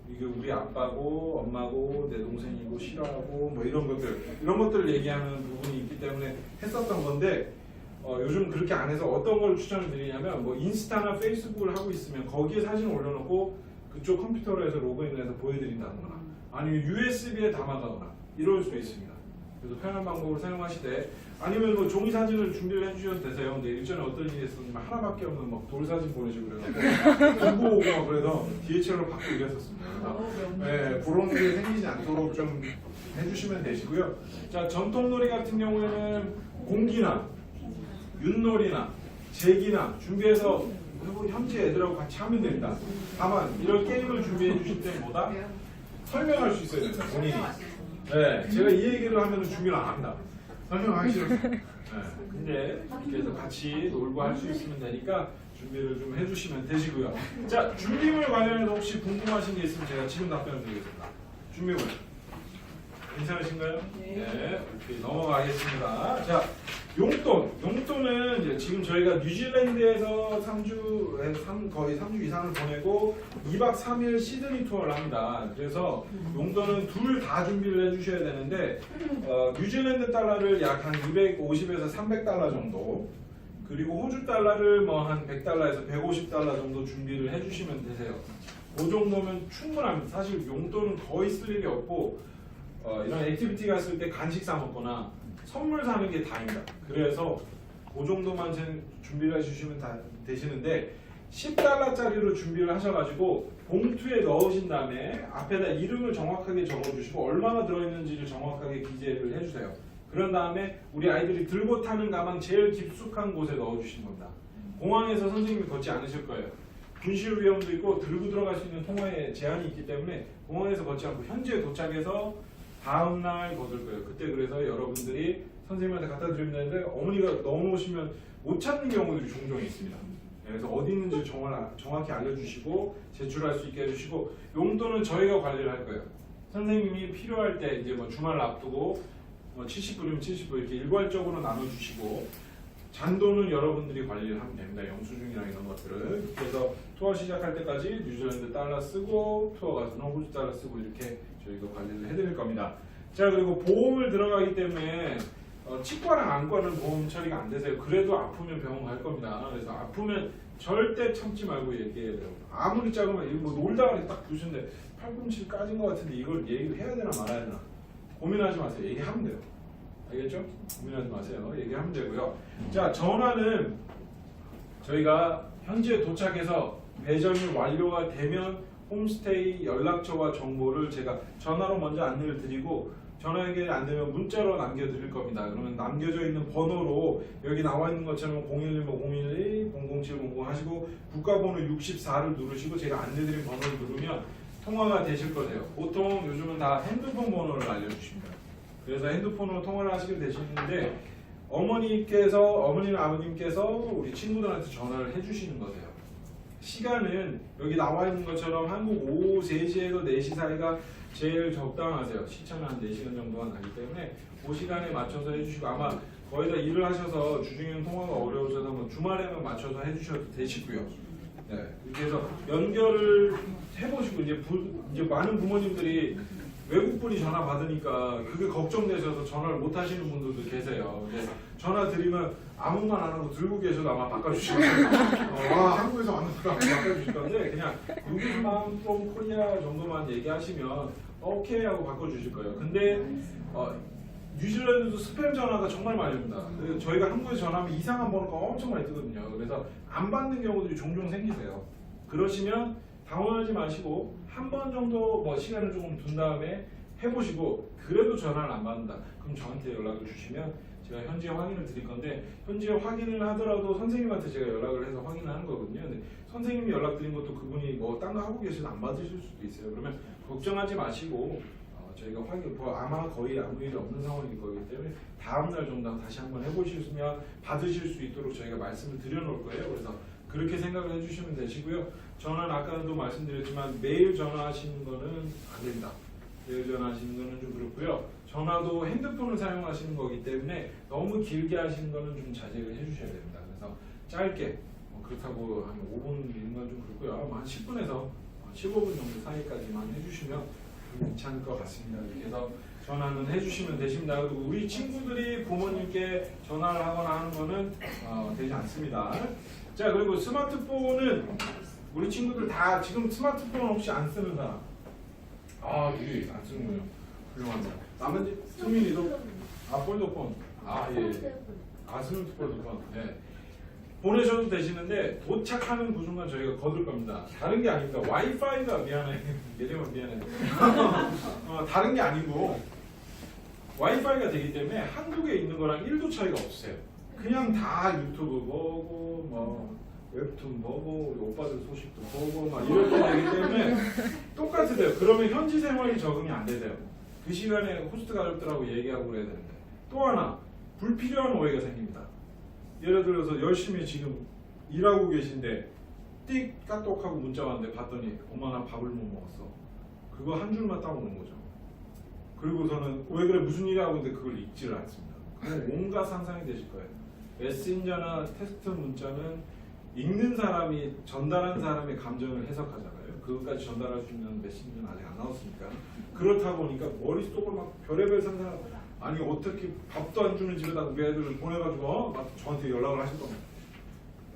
이게 우리 아빠고 엄마고 내 동생이고 싫어하고 이런 것들을 얘기하는 부분이 있기 때문에 했었던 건데 요즘 그렇게 안 해서 어떤 걸 추천을 드리냐면 인스타나 페이스북을 하고 있으면 거기에 사진을 올려놓고 그쪽 컴퓨터로 해서 로그인을 해서 보여드린다거나 아니면 USB에 담아가거나 이럴 수 있습니다. 그래서 편한 방법을 사용하시되 아니면 뭐 종이 사진을 준비를 해주셔도 되세요. 근데 일전에 어떤 일이 있었냐면 하나밖에 없는 막 돌 사진 보내시고 그래서 두고 오고 막 그래서 DHL로 받고 이랬었습니다. 네, 그런 게 생기지 않도록 좀 해주시면 되시고요. 자, 전통놀이 같은 경우에는 공기나 윷놀이나 제기나 준비해서 현지 애들하고 같이 하면 됩니다. 다만 이런 게임을 준비해 주실 때 뭐다? 설명할 수 있어야 된다, 본인이. 네, 제가 이 얘기를 하면 준비를 안 합니다. 설명하기 싫어요. 네, 근데 이렇게 해서 같이 놀고 할 수 있으면 되니까 준비를 좀 해주시면 되시고요. 자, 준비물 관련해서 혹시 궁금하신 게 있으면 제가 지금 답변을 드리겠습니다. 준비물. 괜찮으신가요? 네, 이렇게 넘어가겠습니다. 자, 용돈은 이제 지금 저희가 뉴질랜드에서 3주, 거의 3주 이상을 보내고 2박 3일 시드니 투어를 합니다. 그래서 용돈은 둘 다 준비를 해주셔야 되는데 뉴질랜드 달러를 약 한 250에서 300달러 정도, 그리고 호주 달러를 뭐 한 100달러에서 150달러 정도 준비를 해주시면 되세요. 그 정도면 충분합니다. 사실 용돈은 거의 쓸 일이 없고 이런 액티비티 갔을 때 간식 사 먹거나 선물 사는 게 다입니다. 그래서 그 정도만 준비를 해주시면 다 되시는데 10달러짜리로 준비를 하셔가지고 봉투에 넣으신 다음에 앞에다 이름을 정확하게 적어주시고 얼마나 들어있는지를 정확하게 기재를 해주세요. 그런 다음에 우리 아이들이 들고 타는 가방 제일 깊숙한 곳에 넣어주시는 겁니다. 공항에서 선생님이 걷지 않으실 거예요. 분실 위험도 있고 들고 들어갈 수 있는 통화에 제한이 있기 때문에 공항에서 걷지 않고 현지에 도착해서 다음날 걷을 거예요. 그때 그래서 여러분들이 선생님한테 갖다 드리면 되는데 어머니가 넣어놓으시면 못 찾는 경우들이 종종 있습니다. 그래서 어디 있는지 정확히 알려주시고 제출할 수 있게 해주시고, 용돈은 저희가 관리를 할 거예요. 선생님이 필요할 때 이제 뭐 주말 앞두고 뭐 70불이면 70불 이렇게 일괄적으로 나눠주시고, 잔돈은 여러분들이 관리를 하면 됩니다. 영수증이랑 이런 것들을. 그래서 투어 시작할 때까지 뉴질랜드 달러 쓰고 투어 가서는 호주 달러 쓰고 이렇게 저희가 관리를 해드릴 겁니다. 자, 그리고 보험을 들어가기 때문에 치과랑 안과는 보험 처리가 안 되세요. 그래도 아프면 병원 갈 겁니다. 그래서 아프면 절대 참지 말고 얘기해야 돼요. 아무리 작으면 뭐 놀다가 딱 보시는데 팔꿈치 까진 것 같은데 이걸 얘기를 해야 되나 말아야 되나 고민하지 마세요. 얘기하면 돼요. 알겠죠? 고민하지 마세요. 얘기하면 되고요. 자, 전화는 저희가 현지에 도착해서 배정이 완료가 되면 홈스테이 연락처와 정보를 제가 전화로 먼저 안내를 드리고, 전화 연결이 안 되면 문자로 남겨드릴 겁니다. 그러면 남겨져 있는 번호로 여기 나와 있는 것처럼 011-012-00700 하시고 국가번호 64를 누르시고 제가 안내드린 번호를 누르면 통화가 되실 거예요. 보통 요즘은 다 핸드폰 번호를 알려주십니다. 그래서 핸드폰으로 통화를 하시게 되시는데 어머니나 아버님께서 우리 친구들한테 전화를 해주시는 거세요. 시간은 여기 나와 있는 것처럼 한국 오후 3시에서 4시 사이가 제일 적당하세요. 시차는 한 4시간 정도가 나기 때문에 그 시간에 맞춰서 해주시고, 아마 거의 다 일을 하셔서 주중에는 통화가 어려우셔서 뭐 주말에만 맞춰서 해주셔도 되시고요. 네, 이렇게 해서 연결을 해보시고, 이제 많은 부모님들이 외국분이 전화 받으니까 그게 걱정되셔서 전화를 못 하시는 분들도 계세요. 근데 전화 드리면 아무 말 안 하고 들고 계셔도 아마 바꿔주실 거예요. 한국에서 왔는데 바꿔주실 건데 그냥 유기만 from 코리아 정도만 얘기하시면 오케이 하고 바꿔주실 거예요. 근데 뉴질랜드도 스팸 전화가 정말 많이 옵니다. 저희가 한국에서 전화하면 이상한 번호가 엄청 많이 뜨거든요. 그래서 안 받는 경우들이 종종 생기세요. 그러시면 당황하지 마시고 한 번 정도 뭐 시간을 조금 둔 다음에 해보시고, 그래도 전화를 안 받는다. 그럼 저한테 연락을 주시면 제가 현지에 확인을 드릴 건데, 현지에 확인을 하더라도 선생님한테 제가 연락을 해서 확인을 하는 거거든요. 근데 선생님이 연락드린 것도 그분이 뭐 딴 거 하고 계셔서 안 받으실 수도 있어요. 그러면 걱정하지 마시고 저희가 아마 거의 아무 일이 없는 상황일 거기 때문에 다음날 정도 다시 한번 해보시면 받으실 수 있도록 저희가 말씀을 드려놓을 거예요. 그래서 그렇게 생각을 해주시면 되시고요. 전화는 아까도 말씀드렸지만 매일 전화하시는 거는 안 됩니다. 매일 전화하시는 거는 좀 그렇고요. 전화도 핸드폰을 사용하시는 거기 때문에 너무 길게 하시는 거는 좀 자제를 해주셔야 됩니다. 그래서 짧게 그렇다고 한 5분 있는 건 좀 그렇고요. 한 10분에서 15분 정도 사이까지만 해주시면 좀 괜찮을 것 같습니다. 이렇게 해서 전화는 해주시면 되십니다. 그리고 우리 친구들이 부모님께 전화를 하거나 하는 거는 되지 않습니다. 자, 그리고 스마트폰은 우리 친구들 다 지금 스마트폰 혹시 안 쓰는 사람? 안 쓰는 거예요. 훌륭합니다. 나머지 승민이도 폴더폰. 예. 스마트 폴더폰. 예. 보내셔도 되시는데 도착하는 그 순간 저희가 거둘 겁니다. 다른 게 아닙니다. 와이파이가 미안해. 얘네만 미안해. 다른 게 아니고 와이파이가 되기 때문에 한국에 있는 거랑 1도 차이가 없으세요. 그냥 다 유튜브 보고 뭐 웹툰 보고 우리 오빠들 소식도 보고 막 이렇게 되기 때문에 똑같으세요. 그러면 현지 생활이 적응이 안 되세요. 그 시간에 호스트 가족들하고 얘기하고 그래야 되는데 또 하나 불필요한 오해가 생깁니다. 예를 들어서 열심히 지금 일하고 계신데 띡 까똑하고 문자 왔는데 봤더니 엄마 나 밥을 못 먹었어. 그거 한 줄만 따오는 거죠. 그리고서는 왜 그래 무슨 일이 하고 있는데 그걸 읽지를 않습니다. 그럼 온갖 상상이 되실 거예요. 메신저나 텍스트 문자는 읽는 사람이 전달한 사람의 감정을 해석하잖아요. 그것까지 전달할 수 있는 메신저는 아직 안 나왔으니까. 그렇다 보니까 머릿속으로 막 별의별 상상을 아니 어떻게 밥도 안 주는 집에다 우리 애들을 보내가지고 막 저한테 연락을 하실 겁니다.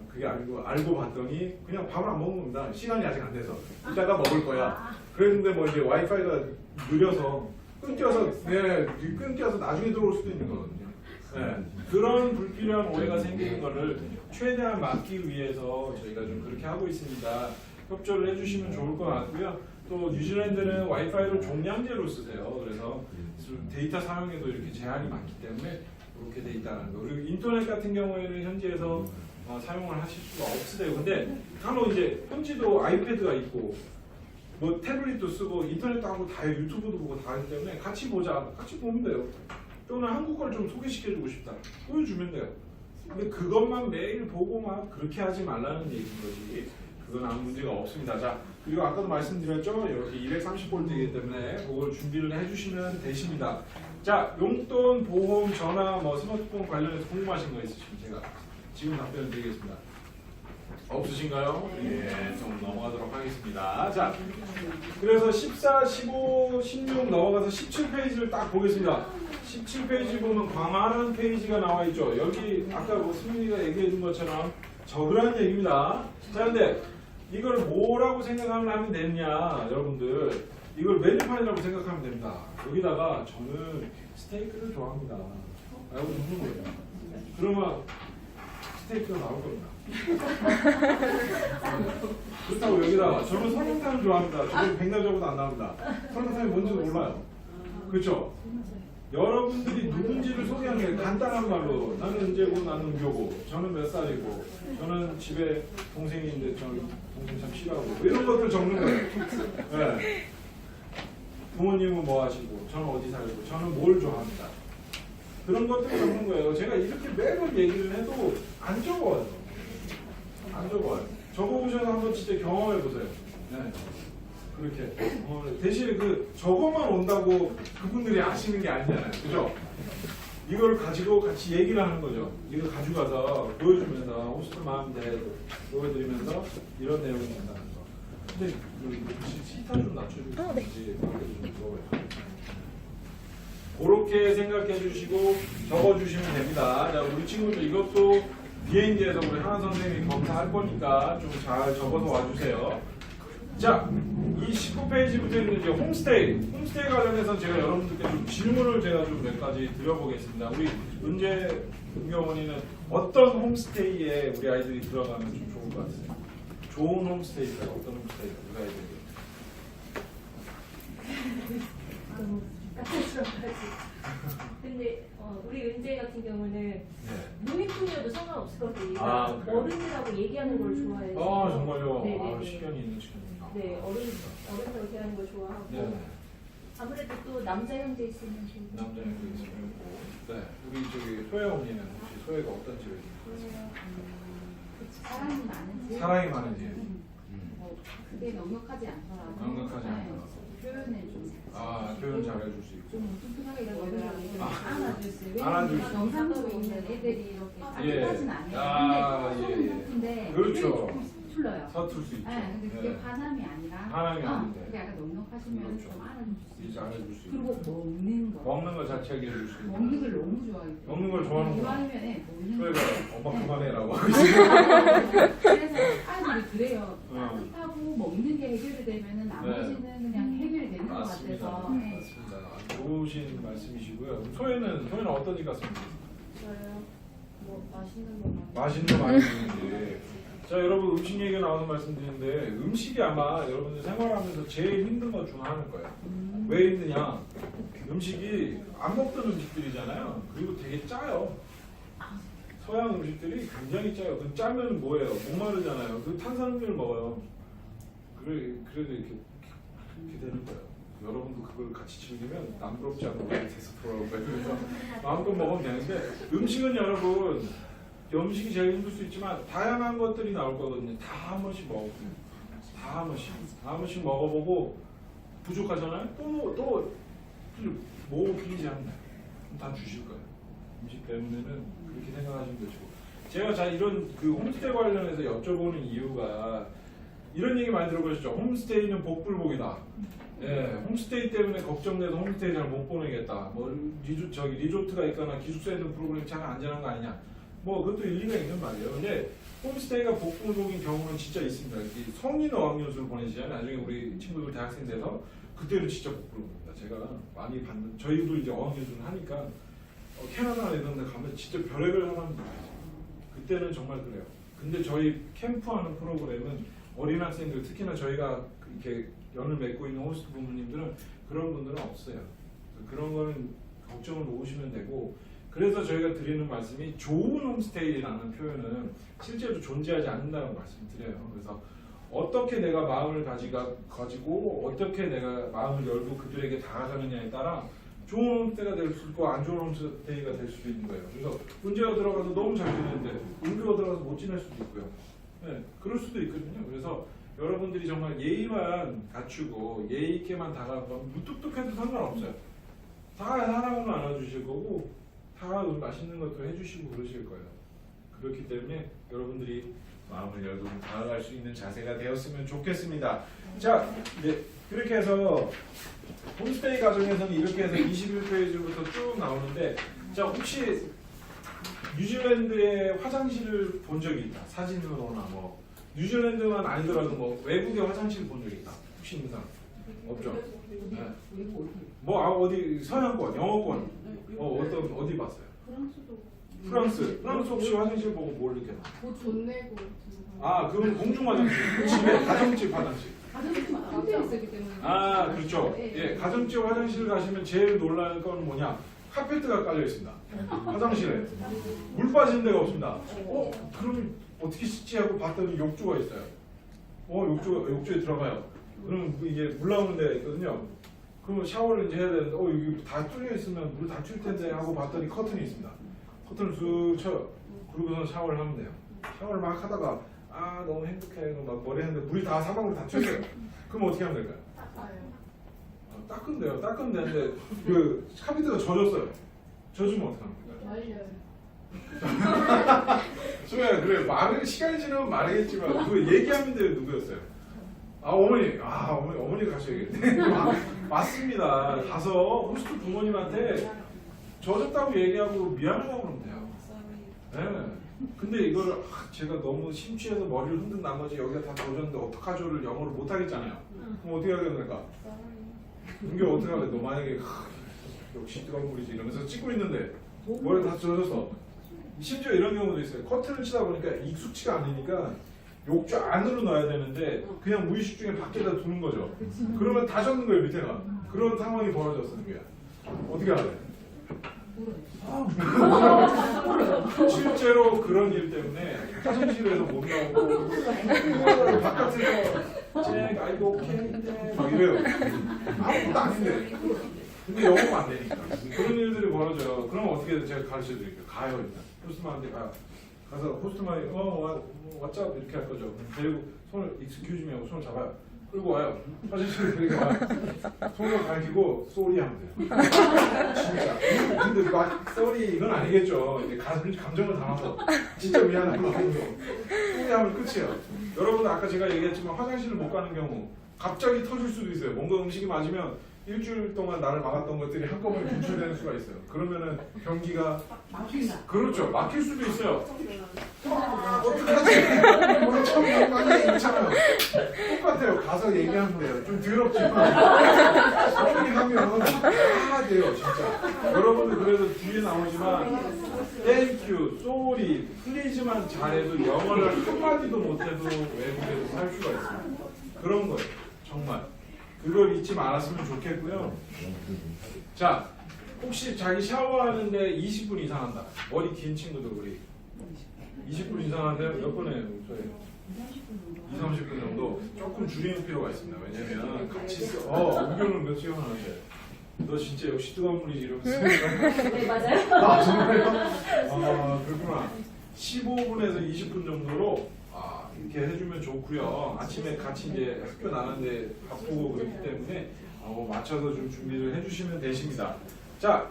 그게 아니고 알고 봤더니 그냥 밥을 안 먹는 겁니다. 시간이 아직 안 돼서 이따가 먹을 거야. 그랬는데 뭐 이제 와이파이가 느려서 끊겨서 나중에 들어올 수도 있는 거거든요. 네. 그런 불필요한 오해가 생기는 거를 최대한 막기 위해서 저희가 좀 그렇게 하고 있습니다. 협조를 해주시면 좋을 것 같고요. 또 뉴질랜드는 와이파이를 종량제로 쓰세요. 그래서 데이터 사용에도 이렇게 제한이 많기 때문에 이렇게 돼 있다는 거. 그리고 인터넷 같은 경우에는 현지에서 사용을 하실 수가 없으세요. 근데 간혹 이제 현지도 아이패드가 있고 뭐 태블릿도 쓰고 인터넷도 하고 다 유튜브도 보고 다 하기 때문에 같이 보자. 같이 보면 돼요. 또는 한국 걸 좀 소개시켜주고 싶다. 보여주면 돼요. 근데 그것만 매일 보고 막 그렇게 하지 말라는 얘기인 거지. 그건 아무 문제가 없습니다. 자, 그리고 아까도 말씀드렸죠. 이렇게 230V이기 때문에 그걸 준비를 해주시면 되십니다. 자, 용돈, 보험, 전화, 뭐 스마트폰 관련해서 궁금하신 거 있으시면 제가 지금 답변 드리겠습니다. 없으신가요? 예, 좀 넘어가도록 하겠습니다. 자, 그래서 14, 15, 16 넘어가서 17페이지를 딱 보겠습니다. 17페이지 보면 광활한 페이지가 나와 있죠. 여기 아까 뭐 승민이가 얘기해 준 것처럼 적으라는 얘기입니다. 자, 근데 이걸 뭐라고 생각하면 되느냐, 여러분들. 이걸 메뉴판이라고 생각하면 됩니다. 여기다가 저는 스테이크를 좋아합니다. 라고 적는 거예요. 그러면 스테이크가 나올 겁니다. 그렇다고 여기다가 저는 설렁탕을 좋아합니다. 저는 백날저보다 안 나옵니다. 설렁탕이 뭔지도 몰라요. 그렇죠? 여러분들이 누군지를 소개하는 게 간단한 말로 나는 은재고 나는 은교고 저는 몇 살이고 저는 집에 동생이 있는데 저는 동생 참 싫어하고 이런 것들 적는 거예요. 네. 부모님은 뭐 하시고 저는 어디 살고 저는 뭘 좋아합니다. 그런 것들 적는 거예요. 제가 이렇게 매번 얘기를 해도 안 적어요. 안 적어요. 적어보셔서 한번 진짜 경험해 보세요. 네. 그렇게 대신에 그 저것만 온다고 그분들이 아시는 게 아니잖아요. 그죠? 이걸 가지고 같이 얘기를 하는 거죠. 이걸 가져가서 보여주면서 호스트 마음대 보여드리면서 이런 내용이 된다는 거. 근데 시타 좀 낮춰주시지 밖에도 좀 물어봐요. 그렇게 생각해 주시고 적어 주시면 됩니다. 자, 우리 친구들 이것도 비행기에서 우리 하나 선생님이 검사할 거니까 좀 잘 적어서 와주세요. 자, 이 19페이지부터는 이제 홈스테이 관련해서 제가 여러분들께 좀 질문을 제가 좀 몇 가지 드려보겠습니다. 우리 은재 은경원이는 어떤 홈스테이에 우리 아이들이 들어가면 좀 좋을 것 같으세요? 좋은 홈스테이가 어떤 홈스테이가 우리 아이들이? 근데 우리 은재 같은 경우는 무미풍이어도 상관없을 것 같아요. 아, 그래요? 어른이라고 얘기하는 걸 좋아해요. 아, 정말요? 네네네. 아, 식견이 있는 친구입니다. 네, 어른이라고 얘기하는 걸 좋아하고 네. 아무래도 또 남자 형제 있으면 좀 남자애도 있으면 네. 우리 저기 소혜 언니는 혹시 소혜가 어떤 집에 있어요? 사람이 많은 집. 사랑이 많은 집. 뭐 그게 넉넉하지 않더라도. 넉넉하지 않더라도. 표현을 좀. 표현 잘해줄 수 있고. 좀 뚱뚱하게 이런 안아줄 수 있고. 안아줄 수 영상으로 있는 애들이 이렇게 예. 따뜻하진 않아요. 근데 예. 근데 그렇죠. 서툴러요. 서툴 수 있죠. 네, 근데 그게 네. 화남이 아니라. 화남이 아닌데. 그게 약간 넉넉하시면 그렇죠. 좀 안아줄 수 이제 있고. 잘해줄 수 있고. 그리고 먹는 거. 먹는 거 자체하게 해줄 수 있고. 먹는 걸 너무 좋아해요. 먹는 걸 좋아하는구나. 좋아하면 먹는 거. 소혜가 엄마 그만해라고 하고 있어요. 그래서 아이들이 그래요. 어. 따뜻하고 먹는 게 해결이 되면은 나머지는 그냥 해결이 되는 것 맞습니다. 같아서. 맞습니다. 좋으신 말씀이시고요. 소혜는 어떠니 같습니까? 저요. 뭐 맛있는 거 많이. 맛있는 거 많이 드는지. 자, 여러분 음식 얘기가 나오는 말씀드리는데 음식이 아마 여러분들 생활하면서 제일 힘든 것 중 하나일 거예요. 왜 힘드냐? 음식이 안 먹던 음식들이잖아요. 그리고 되게 짜요. 서양 음식들이 굉장히 짜요. 그 짜면 뭐예요? 목마르잖아요. 그 탄산음료를 먹어요. 그래도 이렇게 되는 거예요. 여러분도 그걸 같이 즐기면 남부럽지 않고 돼서 돌아올 거예요. 그래서 마음껏 먹으면 되는데 음식은 여러분 음식이 제일 힘들 수 있지만 다양한 것들이 나올 거거든요. 다 한 번씩 먹어보세요. 다 한 번씩 먹어보고 부족하잖아요. 또 빌리지 않나요? 다 주실 거예요. 음식 때문에는 그렇게 생각하시면 되시고 제가 자 이런 그 홈스테이 관련해서 여쭤보는 이유가 이런 얘기 많이 들어보셨죠? 홈스테이는 복불복이다. 예, 홈스테이 때문에 걱정돼서 홈스테이 잘 못 보내겠다. 뭐 리조트가 있거나 기숙사에 있는 프로그램이 잘 안전한 거 아니냐. 뭐 그것도 일리가 있는 말이에요. 근데 홈스테이가 복불복인 경우는 진짜 있습니다. 성인 어학연수를 보내시잖아요. 나중에 우리 친구들 대학생 돼서 그때는 진짜 복불복입니다. 제가 많이 받는 저희도 이제 어학연수를 하니까 캐나다나 이런 데 가면 진짜 별의별 사람들이 있어요. 그때는 정말 그래요. 근데 저희 캠프하는 프로그램은 어린 학생들 특히나 저희가 이렇게 연을 맺고 있는 호스트 부모님들은 그런 분들은 없어요. 그런 거는 걱정을 놓으시면 되고 그래서 저희가 드리는 말씀이 좋은 홈스테이라는 표현은 실제로 존재하지 않는다는 말씀을 드려요. 그래서 어떻게 내가 마음을 가지고 어떻게 내가 마음을 열고 그들에게 다가가느냐에 따라 좋은 홈스테이가 될 수 있고 안 좋은 홈스테이가 될 수도 있는 거예요. 그래서 문제가 들어가서 너무 잘 지내는데 문제가 들어가서 못 지낼 수도 있고요. 네, 그럴 수도 있거든요. 그래서 여러분들이 정말 예의만 갖추고 예의 있게만 다가가면 무뚝뚝해도 상관없어요. 다 사랑으로 안아주실 거고 다 맛있는 것도 해주시고 그러실 거예요. 그렇기 때문에 여러분들이 마음을 열고 다가갈 수 있는 자세가 되었으면 좋겠습니다. 자, 네, 그렇게 해서 홈스테이 과정에서는 이렇게 해서 21페이지부터 쭉 나오는데 자, 혹시 뉴질랜드의 화장실을 본 적이 있다. 사진으로나 뭐 뉴질랜드만 아니더라도 뭐 외국의 화장실 본 적이 있다. 혹시 있는 사람? 없죠? 네. 어디 서양권, 영어권 어디 봤어요? 프랑스 혹시 화장실 보고 뭘 느꼈나? 돈 내고 아, 그건 공중 화장실. 집에 가정집 화장실. 호텔에 있었기 때문에. 아, 그렇죠. 예, 가정집 화장실 가시면 제일 놀랄 건 뭐냐? 카페트가 깔려 있습니다. 화장실에 물 빠지는 데가 없습니다. 그럼 어떻게 씻지 하고 봤더니 욕조가 있어요. 욕조에 들어가요. 그럼 이게 물 나오는 데가 있거든요. 그러면 샤워를 이제 해야 되는데 여기 다 뚫려 있으면 물 다 튈 텐데 하고 봤더니 커튼이 있습니다. 커튼을 쑥 쳐요. 그러고서 샤워를 하면 돼요. 샤워를 막 하다가 너무 행복해 막 머리 했는데 물이 다 사방으로 다 튀었어요. 그럼 어떻게 하면 될까요? 닦으면 돼요. 닦으면 되는데 그 카비트가 젖었어요. 젖으면 어떻게 합니까? 말려요. 소야 그래 시간이 지나면 말하겠지만 그 얘기하면 돼요. 누구였어요? 어머니 가셔야겠네. 맞습니다. 가서 호스트 부모님한테 젖었다고 얘기하고 미안하다고 그러면 돼요. 네. 근데 이거를 제가 너무 심취해서 머리를 흔든 나머지 여기가 다 젖었는데 어떡하죠를 영어로 못 하겠잖아요. 그럼 어떻게 하게 될까? 이게 어떻게 하래? 너 만약에 역시 뜨거운 물이지 이러면서 찍고 있는데 머리 다 젖어서 심지어 이런 경우도 있어요. 커튼을 치다 보니까 익숙치가 않으니까 욕조 안으로 넣어야 되는데 그냥 무의식 중에 밖에다 두는 거죠. 그러면 다 젖는 거예요 밑에가. 그런 상황이 벌어졌어 그게. 어떻게 알아요? 실제로 그런 일 때문에 화장실에서 못 나오고 바깥에서 잭 아이고 오케이 막 이래요. 아무것도 아닌데 근데 영어가 안 되니까 그런 일들이 벌어져요. 그럼 어떻게 제가 가르쳐 드릴게요. 가요 일단 호스트만한테 가서 호스트만이 왓츠업 이렇게 할 거죠. 데리고 손을 익스큐즈 미 하고 손을 잡아요. 끌고 와요. 화장실에 이렇게 와요. 손을 갈기고 쏘리 하면 돼요. 진짜. 근데 막 쏘리 이건 아니겠죠. 이제 감정을 담아서 진짜 미안한 마음으로 쏘리 하면 끝이에요. 여러분 아까 제가 얘기했지만 화장실을 못 가는 경우 갑자기 터질 수도 있어요. 뭔가 음식이 맞으면 일주일 동안 나를 막았던 것들이 한꺼번에 분출되는 수가 있어요. 그러면은 변기가 그렇죠. 막힐 수도 있어요. 어떡하지? 오늘 처음 많이 있잖아요. 똑같아요. 가서 얘기하면 돼요. 좀 더럽지만 서울이 하면 다 돼요, 진짜. 여러분들 그래서 뒤에 나오지만 땡큐, 쏘리, 플리즈만 잘해도 영어를 한마디도 못해도 외국에서 살 수가 있어요. 그런 거예요. 정말. 그걸 잊지 말았으면 좋겠고요. 자, 혹시 자기 샤워하는데 20분 이상 한다. 머리 긴 친구들 우리 20분 이상 하는데 몇 분에 저희 2, 30분 정도 조금 줄이는 필요가 있습니다. 왜냐면 같이 은경은 몇 시간 하는데 너 진짜 역시 뜨거운 물이지 이러면서 네, 맞아요. 아 정말요? 아 그렇구나. 15분에서 20분 정도로 이렇게 해주면 좋고요. 아침에 같이 이제 학교 나가는데 바쁘고 그렇기 때문에 맞춰서 좀 준비를 해주시면 되십니다. 자,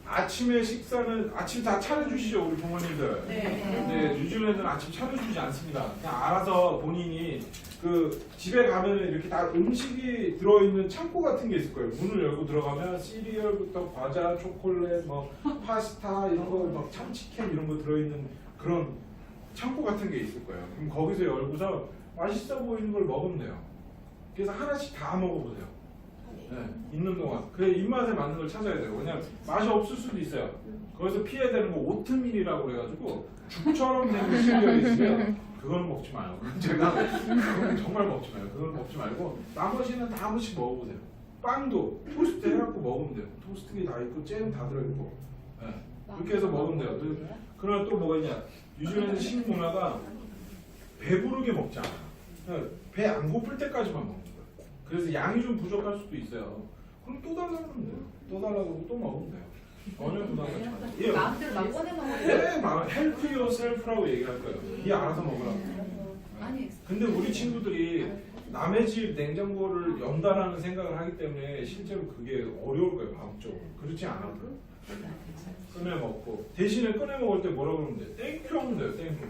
아침 다 차려주시죠 우리 부모님들. 근데 뉴질랜드는 아침 차려주지 않습니다. 그냥 알아서 본인이 그 집에 가면은 이렇게 다 음식이 들어있는 창고 같은 게 있을 거예요. 문을 열고 들어가면 시리얼부터 과자, 초콜릿, 뭐 파스타 이런 거, 막 참치캔 이런 거 들어있는 그런 창고 같은 게 있을 거예요. 그럼 거기서 열고서 맛있어 보이는 걸 먹으면 돼요. 그래서 하나씩 다 먹어보세요. 네, 있는 동안. 그래 입맛에 맞는 걸 찾아야 돼요. 왜냐면 맛이 없을 수도 있어요. 거기서 피해야 되는 거 오트밀이라고 그래가지고 죽처럼 생긴 시리얼이 있으면 그건 먹지 마요. 그건 정말 먹지 마요. 그건 먹지 말고 나머지는 다 한 번씩 먹어보세요. 빵도 토스트 해갖고 먹으면 돼요. 토스트기 다 있고 잼 다 들어있고. 네, 그렇게 해서 먹으면 돼요. 그러나 또 뭐가 있냐? 뉴질랜드 식문화가 배부르게 먹지 않아요. 배 안 고플 때까지만 먹는 거예요. 그래서 양이 좀 부족할 수도 있어요. 그럼 또 달라고 하면 돼요. 또 달라고 하고 또 먹으면 돼요. 전혀 부담 갖지 마세요. 예. 마음대로 막 꺼내 먹어요. 네, help yourself라고 얘기할 거예요. 이 알아서 먹으라고. 아니, 근데 우리 친구들이 남의 집 냉장고를 연다라는 생각을 하기 때문에 실제로 그게 어려울 거예요, 마음적으로. 그렇지 않아도. 꺼내 먹고 대신에 꺼내 먹을 때 뭐라 그러면 돼? 땡큐 하면 돼요. 땡큐.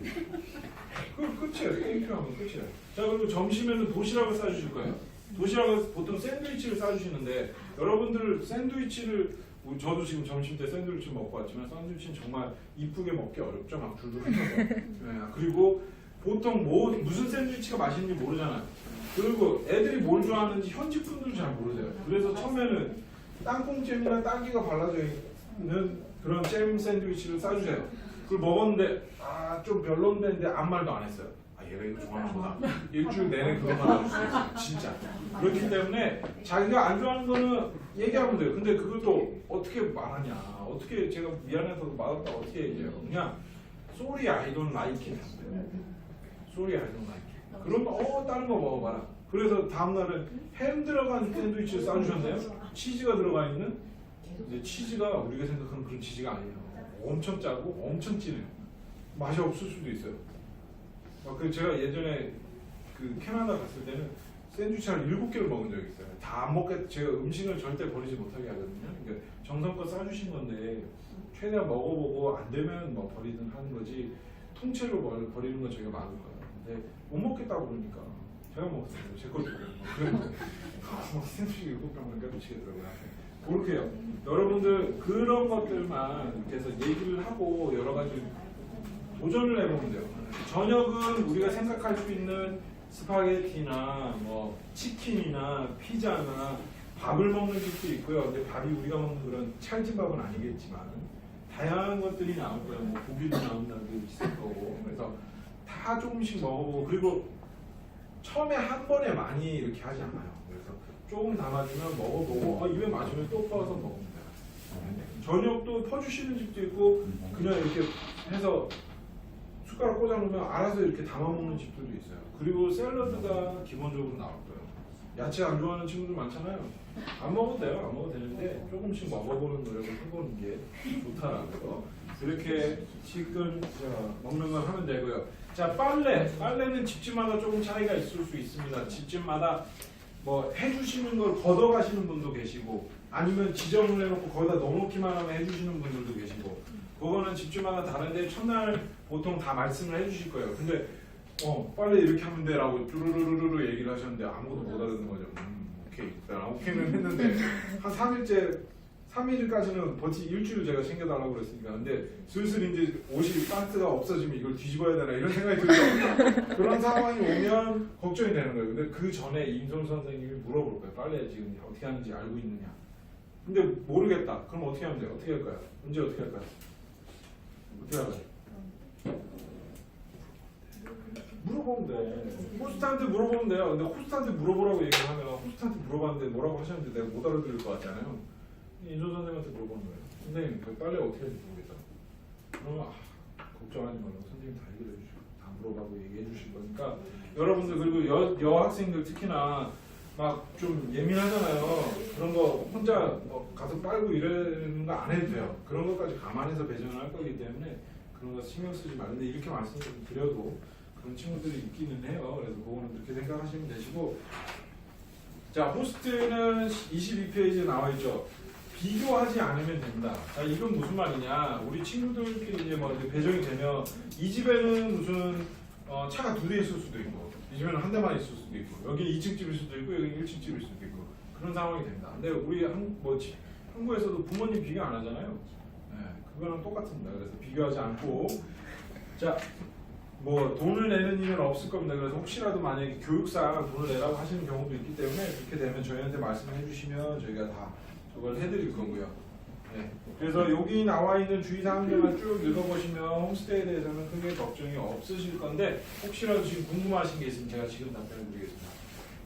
그럼 끝이에요. 땡큐 하면 끝이에요. 자, 그리고 점심에는 도시락을 싸주실 거예요. 도시락은 보통 샌드위치를 싸주시는데 여러분들 샌드위치를 저도 지금 점심 때 샌드위치 먹고 왔지만 샌드위치는 정말 이쁘게 먹기 어렵죠. 막 줄줄 흘러서. 네, 그리고 보통 무슨 샌드위치가 맛있는지 모르잖아요. 그리고 애들이 뭘 좋아하는지 현지 분들은 잘 모르세요. 그래서 처음에는 땅콩잼이나 딸기가 발라져 있는 그런 잼 샌드위치를 싸주세요. 그걸 먹었는데 좀 별론데 아무 말도 안 했어요. 얘가 이거 좋아하나 보다. 일주일 내내 그것만 하고 있어요. 진짜. 그렇기 때문에 자기가 안 좋아하는 거는 얘기하면 돼요. 근데 그것도 어떻게 말하냐. 어떻게 제가 미안해서 맛없다 어떻게 얘기해요. 그냥 sorry I don't like it. sorry I don't like it. 그러면 다른 거 먹어봐라. 그래서 다음날은 햄 들어간 샌드위치를 싸주셨네요. 치즈가 들어가 있는. 근데 치즈가 우리가 생각하는 그런 치즈가 아니에요. 엄청 짜고 엄청 진해요. 맛이 없을 수도 있어요. 제가 예전에 그 캐나다 갔을 때는 샌드위치 한 7개를 먹은 적이 있어요. 다 안 먹게 제가 음식을 절대 버리지 못하게 하거든요. 그러니까 정성껏 싸주신 건데 최대한 먹어보고 안 되면 뭐 버리든 하는 거지 통째로 버리는 건 저희가 많을 거예요. 근데 못 먹겠다고 그러니까 제가 먹었어요. 제 것도 그래요. 그래서 샌드위치 7병 먹으니까 미치겠더라고요. 그렇게요. 여러분들 그런 것들만 이렇게 해서 얘기를 하고 여러 가지 도전을 해보면 돼요. 저녁은 우리가 생각할 수 있는 스파게티나 뭐 치킨이나 피자나 밥을 먹는 집도 있고요. 근데 밥이 우리가 먹는 그런 찰진밥은 아니겠지만 다양한 것들이 나올 거예요. 뭐 고기도 나오는 날도 있을 거고. 그래서 다 조금씩 먹어보고 그리고 처음에 한 번에 많이 이렇게 하지 않아요. 그래서 조금 담아주면 먹어보고 입에 맞으면 또 퍼서 먹으면 돼요. 저녁도 퍼주시는 집도 있고 그냥 이렇게 해서 숟가락 꽂아놓으면 알아서 이렇게 담아먹는 집들도 있어요. 그리고 샐러드가 기본적으로 나올 거예요. 야채 안 좋아하는 친구들 많잖아요. 안 먹어도 돼요. 안 먹어도 되는데 조금씩 먹어보는 노력을 해보는 게 좋다라고요. 그렇게 지금 먹는 걸 하면 되고요. 자, 빨래는 집집마다 조금 차이가 있을 수 있습니다. 집집마다 뭐 해주시는 걸 걷어가시는 분도 계시고 아니면 지정을 해놓고 거기다 넣어놓기만 하면 해주시는 분들도 계시고 그거는 집집마다 다른데 첫날 보통 다 말씀을 해주실 거예요. 근데 빨리 이렇게 하면 돼 라고 쭈루루루루 얘기를 하셨는데 아무것도 못 알아듣는 거죠. 오케이. 오케이는 했는데 한 3일째 3일까지는 버티 일주일 제가 챙겨달라고 그랬으니까. 근데 슬슬 이제 옷이 반스가 없어지면 이걸 뒤집어야 되나 이런 생각이 들죠. 그런 상황이 오면 걱정이 되는 거예요. 근데 그 전에 임솔 선생님이 물어볼 거예요. 빨래 지금 어떻게 하는지 알고 있느냐. 근데 모르겠다. 그럼 어떻게 하면 돼요? 어떻게 할까요? 문제 어떻게 할까요? 어떻게 할까요? 물어보면 돼. 호스트한테 물어보면 돼요. 근데 호스트한테 물어보라고 얘기를 하면 호스트한테 물어봤는데 뭐라고 하셨는데 내가 못 알아들을 것 같잖아요. 인솔 선생님한테 물어보는 거예요. 선생님 그 빨래 어떻게 하는지 모르겠다. 그러면 걱정하지 말라고 선생님 다 얘기해 주시고 다 물어봐고 얘기해 주실 거니까 여러분들 그리고 여학생들 특히나 막 좀 예민하잖아요. 그런 거 혼자 가서 빨고 이러는 거 안 해도 돼요. 그런 것까지 감안해서 배정을 할 거기 때문에 그런 거 신경 쓰지 말는데 이렇게 말씀을 드려도 그런 친구들이 있기는 해요. 그래서 그거는 그렇게 생각하시면 되시고 자 호스트는 22페이지에 나와 있죠. 비교하지 않으면 된다. 자, 이건 무슨 말이냐? 우리 친구들끼리 이제 뭐 배정이 되면 이 집에는 무슨 차가 2대 있을 수도 있고 이 집에는 한 대만 있을 수도 있고 여기 2층 집일 수도 있고 여기 1층 집일 수도 있고 그런 상황이 된다. 근데 우리 한국에서도 부모님 비교 안 하잖아요. 네, 그거랑 똑같습니다. 그래서 비교하지 않고 자. 뭐 돈을 내는 일은 없을 겁니다. 그래서 혹시라도 만약에 교육상 돈을 내라고 하시는 경우도 있기 때문에 그렇게 되면 저희한테 말씀해 주시면 저희가 다 그걸 해드릴 거고요. 네. 그래서 여기 나와 있는 주의사항들만 쭉 읽어보시면 홈스테이에 대해서는 크게 걱정이 없으실 건데 혹시라도 지금 궁금하신 게 있으면 제가 지금 답변해 드리겠습니다.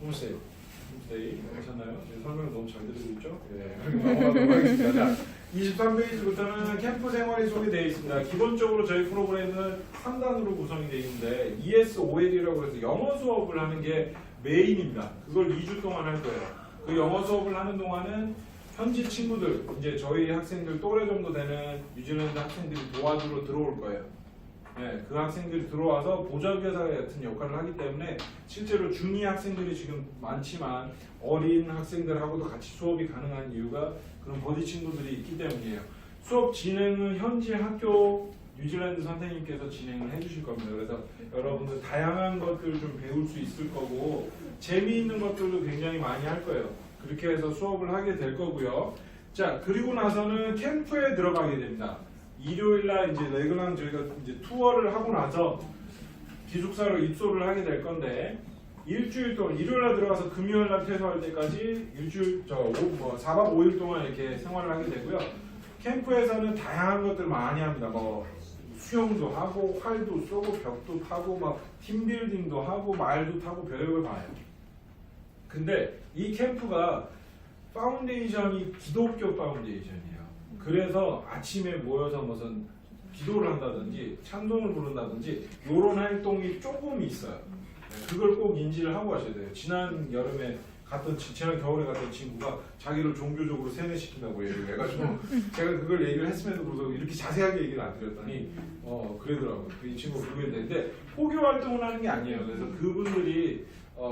홈스테이 하셨나요? 설명을 너무 잘 드리고 있죠? 네. 넘어가도록 하겠습니다. 자, 23페이지부터는 캠프 생활이 소개되어 있습니다. 기본적으로 저희 프로그램은 3단으로 구성이 되어 있는데 ESOL이라고 해서 영어 수업을 하는 게 메인입니다. 그걸 2주 동안 할 거예요. 그 영어 수업을 하는 동안은 현지 친구들, 이제 저희 학생들 또래 정도 되는 뉴질랜드 학생들이 도와주러 들어올 거예요. 네, 그 학생들이 들어와서 보조교사 같은 역할을 하기 때문에 실제로 중2 학생들이 지금 많지만 어린 학생들하고도 같이 수업이 가능한 이유가 그런 버디 친구들이 있기 때문이에요. 수업 진행은 현지 학교 뉴질랜드 선생님께서 진행을 해주실 겁니다. 그래서 여러분들 다양한 것들을 좀 배울 수 있을 거고 재미있는 것들도 굉장히 많이 할 거예요. 그렇게 해서 수업을 하게 될 거고요. 자, 그리고 나서는 캠프에 들어가게 됩니다. 일요일날 이제 레그랑 저희가 이제 투어를 하고 나서 기숙사로 입소를 하게 될 건데 일주일 동안 일요일날 들어가서 금요일날 퇴소할 때까지 일주일 4박 5일 동안 이렇게 생활을 하게 되고요. 캠프에서는 다양한 것들 많이 합니다. 뭐 수영도 하고 활도 쏘고 벽도 타고 막 팀빌딩도 하고 말도 타고 별의별 다 해요. 근데 이 캠프가 파운데이션이 기독교 파운데이션이에요. 그래서 아침에 모여서 무슨 기도를 한다든지 찬송을 부른다든지 이런 활동이 조금 있어요. 그걸 꼭 인지를 하고 하셔야 돼요. 지난 여름에 지난 겨울에 갔던 친구가 자기를 종교적으로 세뇌시킨다고 얘기를 해가지고 제가 그걸 얘기를 했음에도 불구하고 이렇게 자세하게 얘기를 안 드렸더니 그러더라고요. 이 친구가 그게 되는데 포교 활동을 하는 게 아니에요. 그래서 그분들이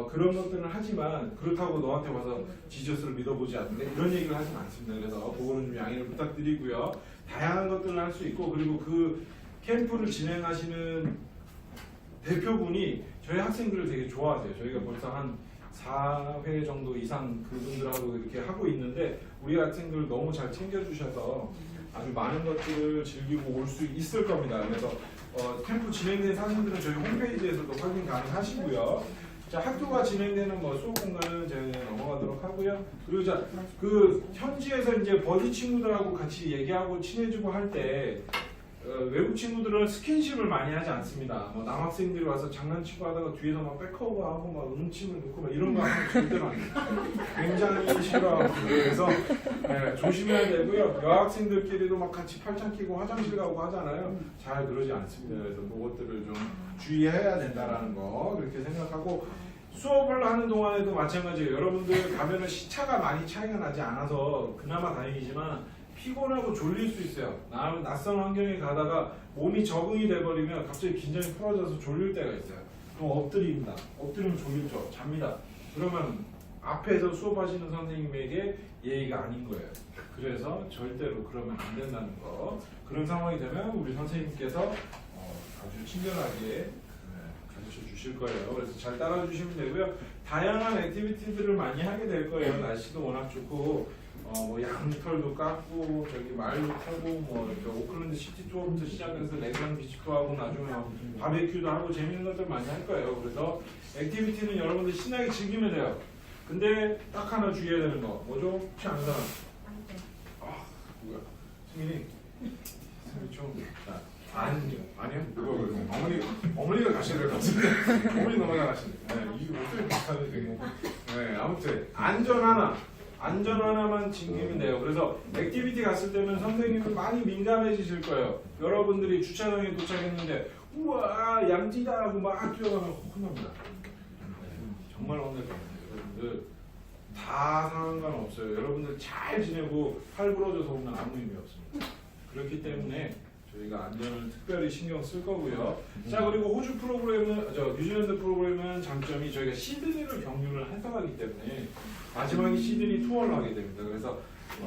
그런 것들은 하지만 그렇다고 너한테 와서 지저스를 믿어보지 않는데 이런 얘기를 하진 않습니다. 그래서 그거는 좀 양해를 부탁드리고요. 다양한 것들을 할 수 있고 그리고 그 캠프를 진행하시는 대표분이 저희 학생들을 되게 좋아하세요. 저희가 벌써 한 4회 정도 이상 그분들하고 이렇게 하고 있는데 우리 학생들 너무 잘 챙겨주셔서 아주 많은 것들을 즐기고 올 수 있을 겁니다. 그래서 캠프 진행된 사진들은 저희 홈페이지에서도 확인 가능하시고요. 자, 학교가 진행되는 수업 공간은 제가 넘어가도록 하고요. 그리고 자, 그 현지에서 이제 버디 친구들하고 같이 얘기하고 친해지고 할 때 외국 친구들은 스킨십을 많이 하지 않습니다. 남학생들이 와서 장난치고 하다가 뒤에서 막 백허그하고 막 음침을 놓고 막 이런 거 하면 절대로 안 돼요. 굉장히 싫어하고 그래서 조심해야 되고요. 여학생들끼리도 막 같이 팔짱 끼고 화장실 가고 하잖아요. 잘 그러지 않습니다. 그래서 그것들을 좀 주의해야 된다라는 거 그렇게 생각하고 수업을 하는 동안에도 마찬가지예요. 여러분들 가면은 시차가 많이 차이가 나지 않아서 그나마 다행이지만 피곤하고 졸릴 수 있어요. 낯선 환경에 가다가 몸이 적응이 돼버리면 갑자기 긴장이 풀어져서 졸릴 때가 있어요. 그럼 엎드립니다. 엎드리면 졸리죠. 잡니다. 그러면 앞에서 수업하시는 선생님에게 예의가 아닌 거예요. 그래서 절대로 그러면 안 된다는 거. 그런 상황이 되면 우리 선생님께서 아주 친절하게 가르쳐 주실 거예요. 그래서 잘 따라 주시면 되고요. 다양한 액티비티들을 많이 하게 될 거예요. 날씨도 워낙 좋고 뭐 양털도 깎고 저기 말도 타고 뭐 이렇게 오클랜드 시티 투어부터 시작해서 랭강 비치 투어하고 나중에 바베큐도 하고 재밌는 것들 많이 할 거예요. 그래서 액티비티는 여러분들 신나게 즐기면 돼요. 근데 딱 하나 주의해야 되는 거 뭐죠? 혹시 아는 사람? 아 누구야? 승민이? 승민이 처음 자 아니요? 누가 어머니가 가셔야 될 것 같은데 어머니 넘어가 가시네. 이게 어떻게 비슷하는지 네, 아무튼 안전 하나만 챙기면 돼요. 그래서 액티비티 갔을 때는 선생님은 많이 민감해지실 거예요. 여러분들이 주차장에 도착했는데 우와 양지다 하고 막 뛰어가면 혼납니다. 정말 혼날 겁니다. 여러분들 다 상관은 없어요. 여러분들 잘 지내고 팔 부러져서 오면 아무 의미 없습니다. 그렇기 때문에 저희가 안전을 특별히 신경 쓸 거고요. 자 그리고 호주 프로그램은 뉴질랜드 프로그램은 장점이 저희가 시드니를 경유를 해서 가기 때문에 마지막에 시드니 투어를 하게 됩니다. 그래서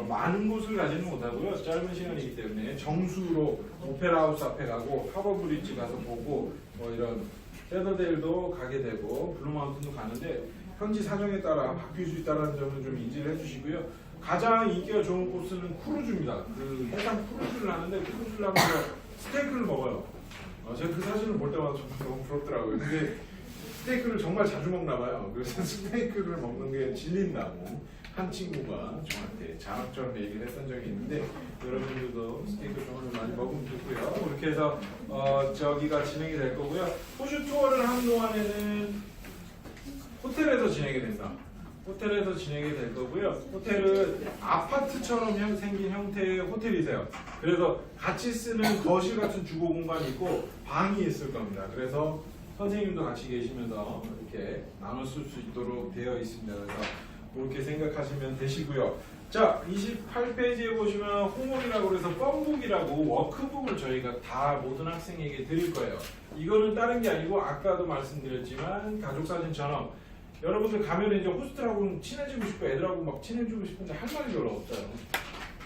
많은 곳을 가지는 못하고요. 짧은 시간이기 때문에 정수로 오페라 하우스 앞에 가고 하버 브리지 가서 보고 뭐 이런 페더데일도 가게 되고 블루 마운틴도 가는데 현지 사정에 따라 바뀔 수 있다는 점을 좀 인지를 해주시고요. 가장 인기가 좋은 코스는 크루즈입니다. 그 해상 크루즈를 하는데 크루즈를 하면서 스테이크를 먹어요. 제가 그 사진을 볼 때마다 정말 너무 부럽더라고요. 근데 스테이크를 정말 자주 먹나 봐요. 그래서 스테이크를 먹는 게 질린다고 한 친구가 저한테 자랑처럼 얘기를 했던 적이 있는데 여러분들도 스테이크 정말 많이 먹으면 좋고요. 이렇게 해서 저기가 진행이 될 거고요. 호주 투어를 하는 동안에는 호텔에서 진행이 된다. 호텔에서 진행이 될 거고요. 호텔은 아파트처럼 생긴 형태의 호텔이세요. 그래서 같이 쓰는 거실 같은 주거 공간이 있고 방이 있을 겁니다. 그래서 선생님도 같이 계시면서 이렇게 나눠 쓸 수 있도록 되어 있습니다. 그래서 그렇게 생각하시면 되시고요. 자, 28페이지에 보시면 홈work이라고 해서 펌북이라고 워크북을 저희가 다 모든 학생에게 드릴 거예요. 이거는 다른 게 아니고 아까도 말씀드렸지만 가족사진처럼 여러분들 가면 이제 호스트라고 친해지고 싶고 애들하고 막 친해지고 싶은데 할 말이 별로 없어요.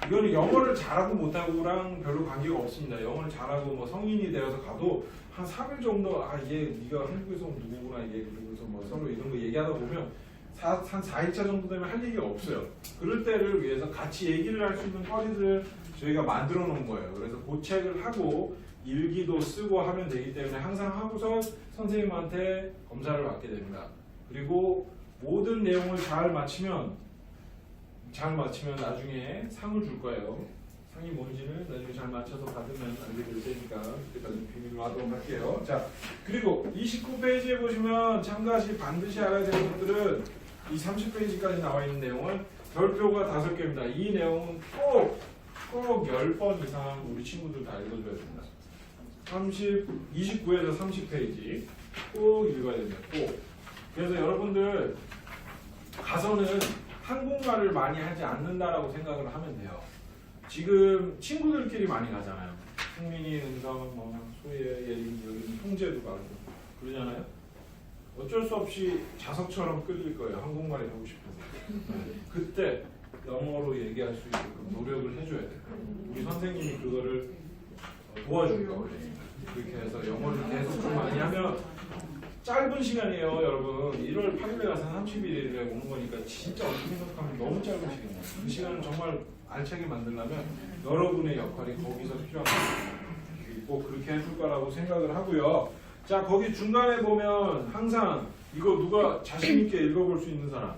이거는 영어를 잘하고 못하고랑 별로 관계가 없습니다. 영어를 잘하고 뭐 성인이 되어서 가도 한 3일 정도 네가 한국에서 온 누구구나 얘 그러고서 뭐 서로 이런 거 얘기하다 보면 한 4일차 정도 되면 할 얘기가 없어요. 그럴 때를 위해서 같이 얘기를 할 수 있는 거리들을 저희가 만들어 놓은 거예요. 그래서 고책을 하고 일기도 쓰고 하면 되기 때문에 항상 하고서 선생님한테 검사를 받게 됩니다. 그리고 모든 내용을 잘 마치면 나중에 상을 줄 거예요. 상이 뭔지는 나중에 잘 맞춰서 받으면 알게 될 테니까 그때까지 비밀로 하도록 할게요. 자, 그리고 29페이지에 보시면 참가시 반드시 알아야 되는 것들은 이 30페이지까지 나와 있는 내용은 별표가 5개입니다. 이 내용은 꼭 10번 이상 우리 친구들 다 읽어줘야 됩니다. 29에서 30페이지 꼭 읽어야 됩니다. 꼭. 그래서 여러분들 가서는 한국말을 많이 하지 않는다라고 생각을 하면 돼요. 지금 친구들끼리 많이 가잖아요. 승민이, 은성, 소혜, 예린, 여기 형제도 가고 그러잖아요. 어쩔 수 없이 자석처럼 끌릴 거예요. 한국말이 하고 싶어서. 그때 영어로 얘기할 수 있게끔 노력을 해줘야 돼요. 우리 선생님이 그거를 도와줄 거예요. 그렇게 해서 영어를 계속 좀 많이 하면 짧은 시간이에요, 여러분. 1월 8일에 가서 31일에 오는 거니까 진짜 어떻게 생각하면 너무 짧은 시간이에요. 그 시간을 정말 알차게 만들려면 여러분의 역할이 거기서 필요합니다. 꼭 그렇게 해줄 거라고 생각을 하고요. 자, 거기 중간에 보면 항상 이거 누가 자신 있게 읽어볼 수 있는 사람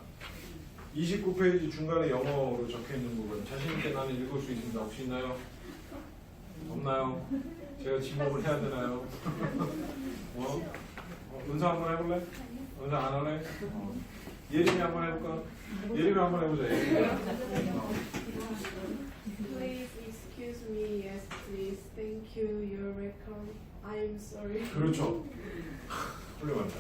29페이지 중간에 영어로 적혀 있는 부분 자신 있게 나는 읽을 수 있습니다. 혹시 있나요? 없나요? 제가 지목을 해야 되나요? 은서 한번 해볼래? 은서 안 할래? 예림이 한번 해볼까? 예림이 한번 해보자. Please excuse me. Yes, please. Thank you. You're welcome. I'm sorry. 그렇죠. 훌륭합니다.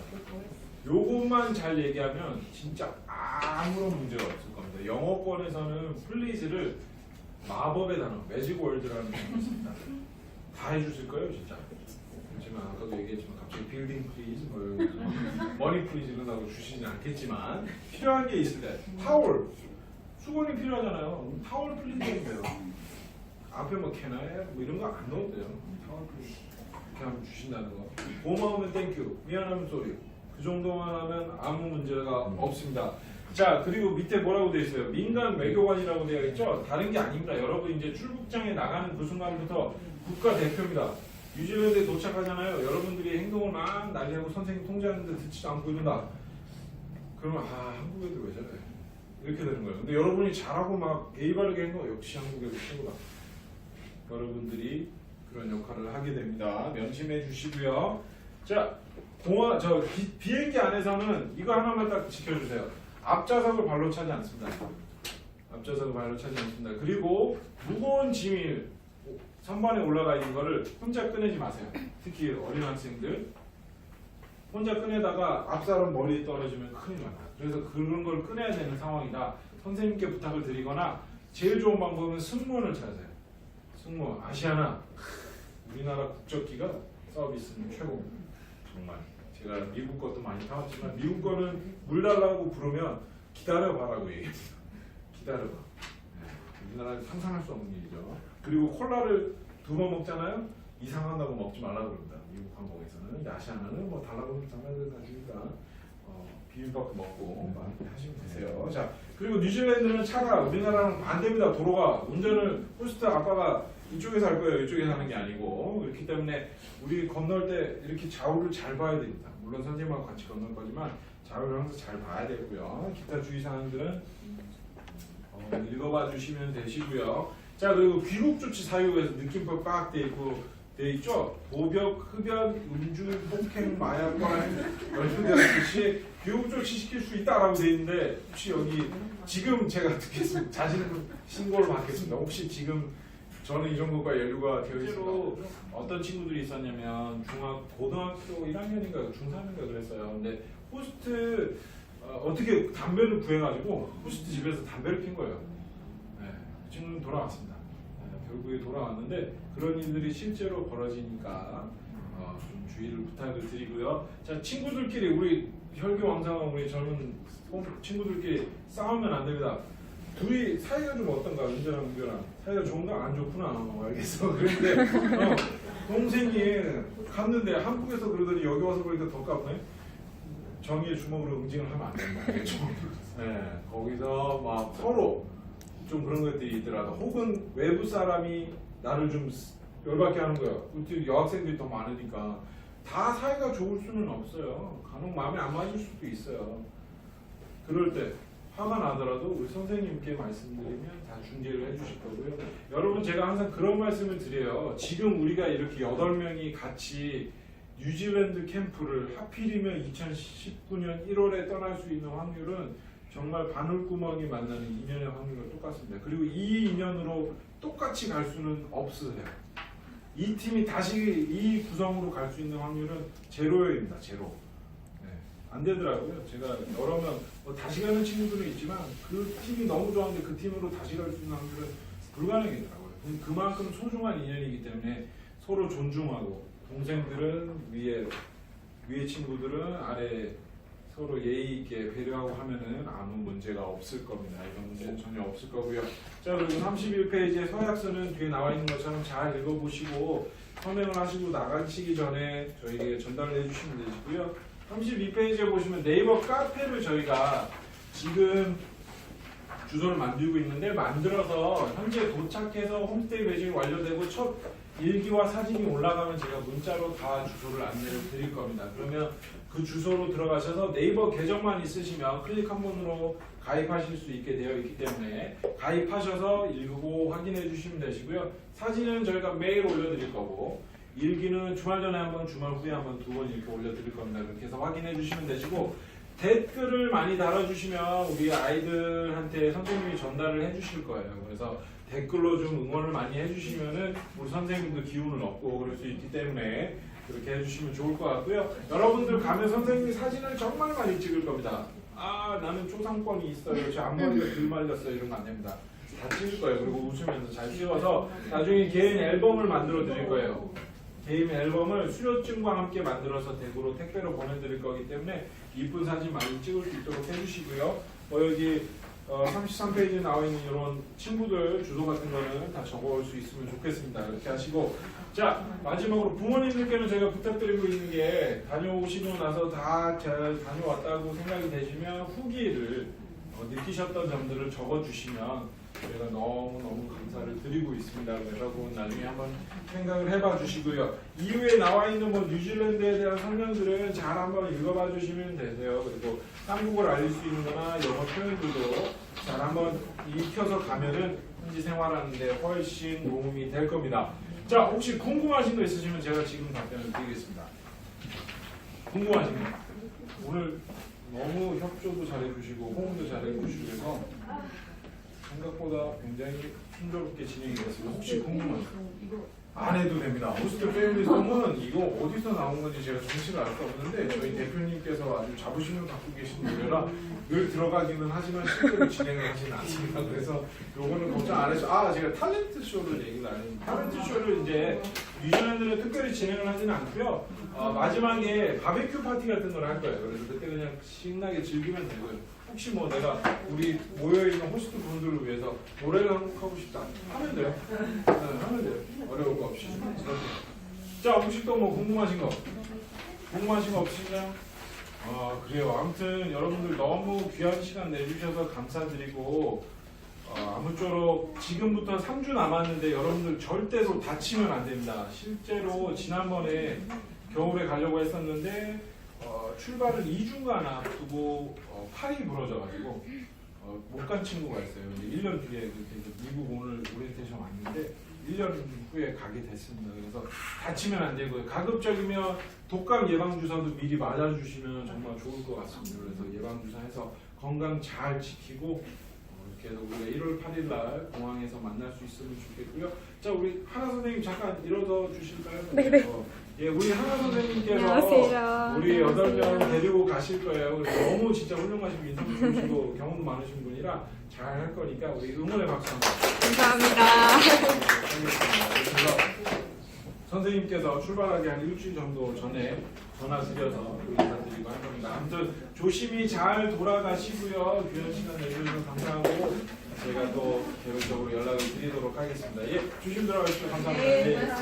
요것만 잘 얘기하면 진짜 아무런 문제가 없을 겁니다. 영어권에서는 please를 마법의 단어, 매직 월드라는 단어가 있습니다. 다 해주실 거예요, 진짜. 그렇지만 아까도 얘기했지만 갑자기 빌딩 플리즈, 머니 플리즈 이런 다고 주시진 않겠지만 필요한 게 있을 때 타월, 수건이 필요하잖아요. 타월 플리즈 해도 돼요. 앞에 뭐 캐나에 뭐 이런 거 안 넣어도 돼요. 타월 플리즈 이렇게 하면 주신다는 거. 고마우면 땡큐, 미안하면 쏘리. 그 정도만 하면 아무 문제가 없습니다. 자, 그리고 밑에 뭐라고 되어 있어요? 민간 외교관이라고 되어 있죠? 다른 게 아닙니다. 여러분 이제 출국장에 나가는 그 순간부터 국가 대표입니다. 뉴질랜드에 도착하잖아요. 여러분들이 행동을 막 난리하고 선생님 통제하는데 듣지도 않고 이런다. 그러면 한국 애들 왜 저래? 이렇게 되는 거예요. 근데 여러분이 잘하고 막 예의 바르게 행동, 역시 한국 애들 최고다. 여러분들이 그런 역할을 하게 됩니다. 명심해 주시고요. 자, 비행기 안에서는 이거 하나만 딱 지켜주세요. 앞좌석을 발로 차지 않습니다. 앞좌석을 발로 차지 않습니다. 그리고 무거운 짐이 선반에 올라가 있는 거를 혼자 꺼내지 마세요. 특히 어린 학생들 혼자 꺼내다가 앞사람 머리에 떨어지면 큰일 납니다. 그래서 그런 걸 꺼내야 되는 상황이다. 선생님께 부탁을 드리거나 제일 좋은 방법은 승무원을 찾으세요. 승무원, 아시아나 우리나라 국적기가 서비스는 최고. 정말 제가 미국 것도 많이 타봤지만 미국 거는 물 달라고 부르면 기다려봐라고 얘기합니다. 기다려봐. 우리나라에서 상상할 수 없는 일이죠. 그리고 콜라를 2번 먹잖아요. 이상한다고 먹지 말라고 그럽니다. 미국 항공에서는. 아시아나는 뭐 달라고 하면 장난을 다 주니까 비빔밥 먹고 많이 하시면 되세요. 자, 그리고 뉴질랜드는 차가 우리나라랑 반대입니다. 도로가 운전을 호스트 아빠가 이쪽에서 할 거예요. 이쪽에서 하는 게 아니고. 그렇기 때문에 우리 건널 때 이렇게 좌우를 잘 봐야 됩니다. 물론 선생님하고 같이 건널 거지만 좌우를 항상 잘 봐야 되고요. 기타 주의사항들은 읽어봐 주시면 되시고요. 자, 그리고 귀국 조치 사유에서 느낌표 빡 돼 있죠. 보벽, 흡연, 음주, 폭행, 마약과 열풍대학 시 귀국 조치 시킬 수 있다라고 돼 있는데 혹시 여기 지금 제가 듣겠습니다. 자신은 신고를 받겠습니다. 혹시 지금 저는 이 정도가 연루가 되어 있어요. 어떤 친구들이 있었냐면 고등학교 1학년인가 중3인가 그랬어요. 근데 호스트 어떻게 담배를 구해가지고 호스트 집에서 담배를 핀 거예요. 네, 그 친구는 돌아왔습니다. 결국에 돌아왔는데 그런 일들이 실제로 벌어지니까 좀 주의를 부탁을 드리고요. 자, 친구들끼리 우리 혈기왕성한 우리 젊은 친구들끼리 싸우면 안 됩니다. 둘이 사이가 좀 어떤가? 은재랑 문교랑 사이가 좋은가? 안 좋구나. 알겠어. 그런데 동생이 갔는데 한국에서 그러더니 여기 와서 보니까 더 까쁘네. 정의의 주먹으로 응징을 하면 안 된다. 알겠죠? 네, 거기서 막 서로 좀 그런 것들이 있더라도 혹은 외부 사람이 나를 좀 열받게 하는 거야. 여학생들이 더 많으니까 다 사이가 좋을 수는 없어요. 간혹 마음에 안 맞을 수도 있어요. 그럴 때 화가 나더라도 우리 선생님께 말씀드리면 다 중재를 해주실 거고요. 여러분 제가 항상 그런 말씀을 드려요. 지금 우리가 이렇게 8명이 같이 뉴질랜드 캠프를 하필이면 2019년 1월에 떠날 수 있는 확률은 정말 바늘구멍이 만나는 인연의 확률과 똑같습니다. 그리고 이 인연으로 똑같이 갈 수는 없으세요. 이 팀이 다시 이 구성으로 갈 수 있는 확률은 제로입니다. 제로. 네, 안 되더라고요. 제가 여러 명 다시 가는 친구들은 있지만 그 팀이 너무 좋았는데 그 팀으로 다시 갈 수 있는 확률은 불가능이더라고요. 그만큼 소중한 인연이기 때문에 서로 존중하고 동생들은 위에 친구들은 아래 서로 예의 있게 배려하고 하면은 아무 문제가 없을 겁니다. 이런 문제는 전혀 없을 거고요. 자, 그리고 31페이지에 서약서는 뒤에 나와 있는 것처럼 잘 읽어보시고 서명을 하시고 나가시기 전에 저희에게 전달을 해주시면 되시고요. 32페이지에 보시면 네이버 카페를 저희가 지금 주소를 만들고 있는데 만들어서 현재 도착해서 홈스테이 배정이 완료되고 첫 일기와 사진이 올라가면 제가 문자로 다 주소를 안내를 드릴 겁니다. 그러면 그 주소로 들어가셔서 네이버 계정만 있으시면 클릭 한 번으로 가입하실 수 있게 되어 있기 때문에 가입하셔서 읽고 확인해 주시면 되시고요. 사진은 저희가 매일 올려드릴 거고 일기는 주말 전에 한 번, 주말 후에 한 번, 2번 이렇게 올려드릴 겁니다. 그렇게 해서 확인해 주시면 되시고 댓글을 많이 달아주시면 우리 아이들한테 선생님이 전달을 해주실 거예요. 그래서 댓글로 좀 응원을 많이 해주시면은 우리 선생님도 기운을 얻고 그럴 수 있기 때문에 그렇게 해주시면 좋을 것 같고요. 여러분들 가면 선생님이 사진을 정말 많이 찍을 겁니다. 아, 나는 초상권이 있어요. 제 앞머리가 들 말렸어요. 이런 거 안 됩니다. 다 찍을 거예요. 그리고 웃으면서 잘 찍어서 나중에 개인 앨범을 만들어 드릴 거예요. 개인 앨범을 수료증과 함께 만들어서 댁으로 택배로 보내드릴 거기 때문에 이쁜 사진 많이 찍을 수 있도록 해주시고요. 여기 33페이지에 나와 있는 이런 친구들 주소 같은 거는 다 적어올 수 있으면 좋겠습니다. 이렇게 하시고, 자 마지막으로 부모님들께는 제가 부탁드리고 있는 게 다녀오시고 나서 다 잘 다녀왔다고 생각이 되시면 후기를 느끼셨던 점들을 적어주시면 저희가 너무너무 감사를 드리고 있습니다. 그래서 그건 나중에 한번 생각을 해봐 주시고요. 이후에 나와 있는 뭐 뉴질랜드에 대한 설명들은 잘 한번 읽어봐 주시면 되세요. 그리고 한국어를 알릴 수 있는 거나 영어 표현들도 잘 한번 익혀서 가면은 현지 생활하는데 훨씬 도움이 될 겁니다. 자, 혹시 궁금하신 거 있으시면 제가 지금 답변을 드리겠습니다. 궁금하신 거? 오늘 너무 협조도 잘해주시고 호응도 잘해주시고 해서 생각보다 굉장히 순조롭게 진행이 됐습니다. 혹시 궁금한 거? 안 해도 됩니다. 호스트 패밀리송은 이거 어디서 나온 건지 제가 정식을 알 수 없는데 저희 대표님께서 아주 자부심을 갖고 계신 노래라 늘 들어가기는 하지만 실제로 진행을 하지는 않습니다. 그래서 요거는 걱정 안 해서 제가 탤런트 쇼를 얘기를 안 했는데 탤런트 쇼를 이제 뉴질랜드는 특별히 진행을 하지는 않고요. 마지막에 바베큐 파티 같은 걸 할 거예요. 그래서 그때 그냥 신나게 즐기면 되고요. 혹시 뭐 내가 우리 모여있는 호스트 분들을 위해서 노래를 한 곡 하고 싶다 하면 돼요. 네, 하면 돼요. 어려울 거 없이. 자, 혹시 또 뭐 궁금하신 거 없으신가요? 그래요. 아무튼 여러분들 너무 귀한 시간 내주셔서 감사드리고 아무쪼록 지금부터 3주 남았는데 여러분들 절대로 다치면 안 됩니다. 실제로 지난번에 겨울에 가려고 했었는데 출발을 2주간 앞두고 팔이 부러져가지고 못 간 친구가 있어요. 근데 1년 뒤에 그렇게 미국 오늘 오리엔테이션 왔는데 1년 후에 가게 됐습니다. 그래서 다치면 안 되고요. 가급적이면 독감 예방주사도 미리 맞아주시면 정말 좋을 것 같습니다. 그래서 예방주사해서 건강 잘 지키고 이렇게 해서 우리가 1월 8일 날 공항에서 만날 수 있으면 좋겠고요. 자, 우리 하나 선생님 잠깐 일어서 주실까요? 네네. 예, 우리 하나 선생님께서 안녕하세요. 우리 8명 데리고 가실 거예요. 그래서 너무 진짜 훌륭하시고 인성도 좋으시고 경험도 많으신 분이라 잘 할 거니까 우리 응원의 박수 한번. 감사합니다. 그래서 선생님께서 출발하기 한 일주일 정도 전에 전화 드려서 인사드리고 할 겁니다. 아무튼 조심히 잘 돌아가시고요. 귀한 시간 내주셔서 감사하고 제가 또 개별적으로 연락을 드리도록 하겠습니다. 예, 조심 들어가십시오. 감사합니다. 예.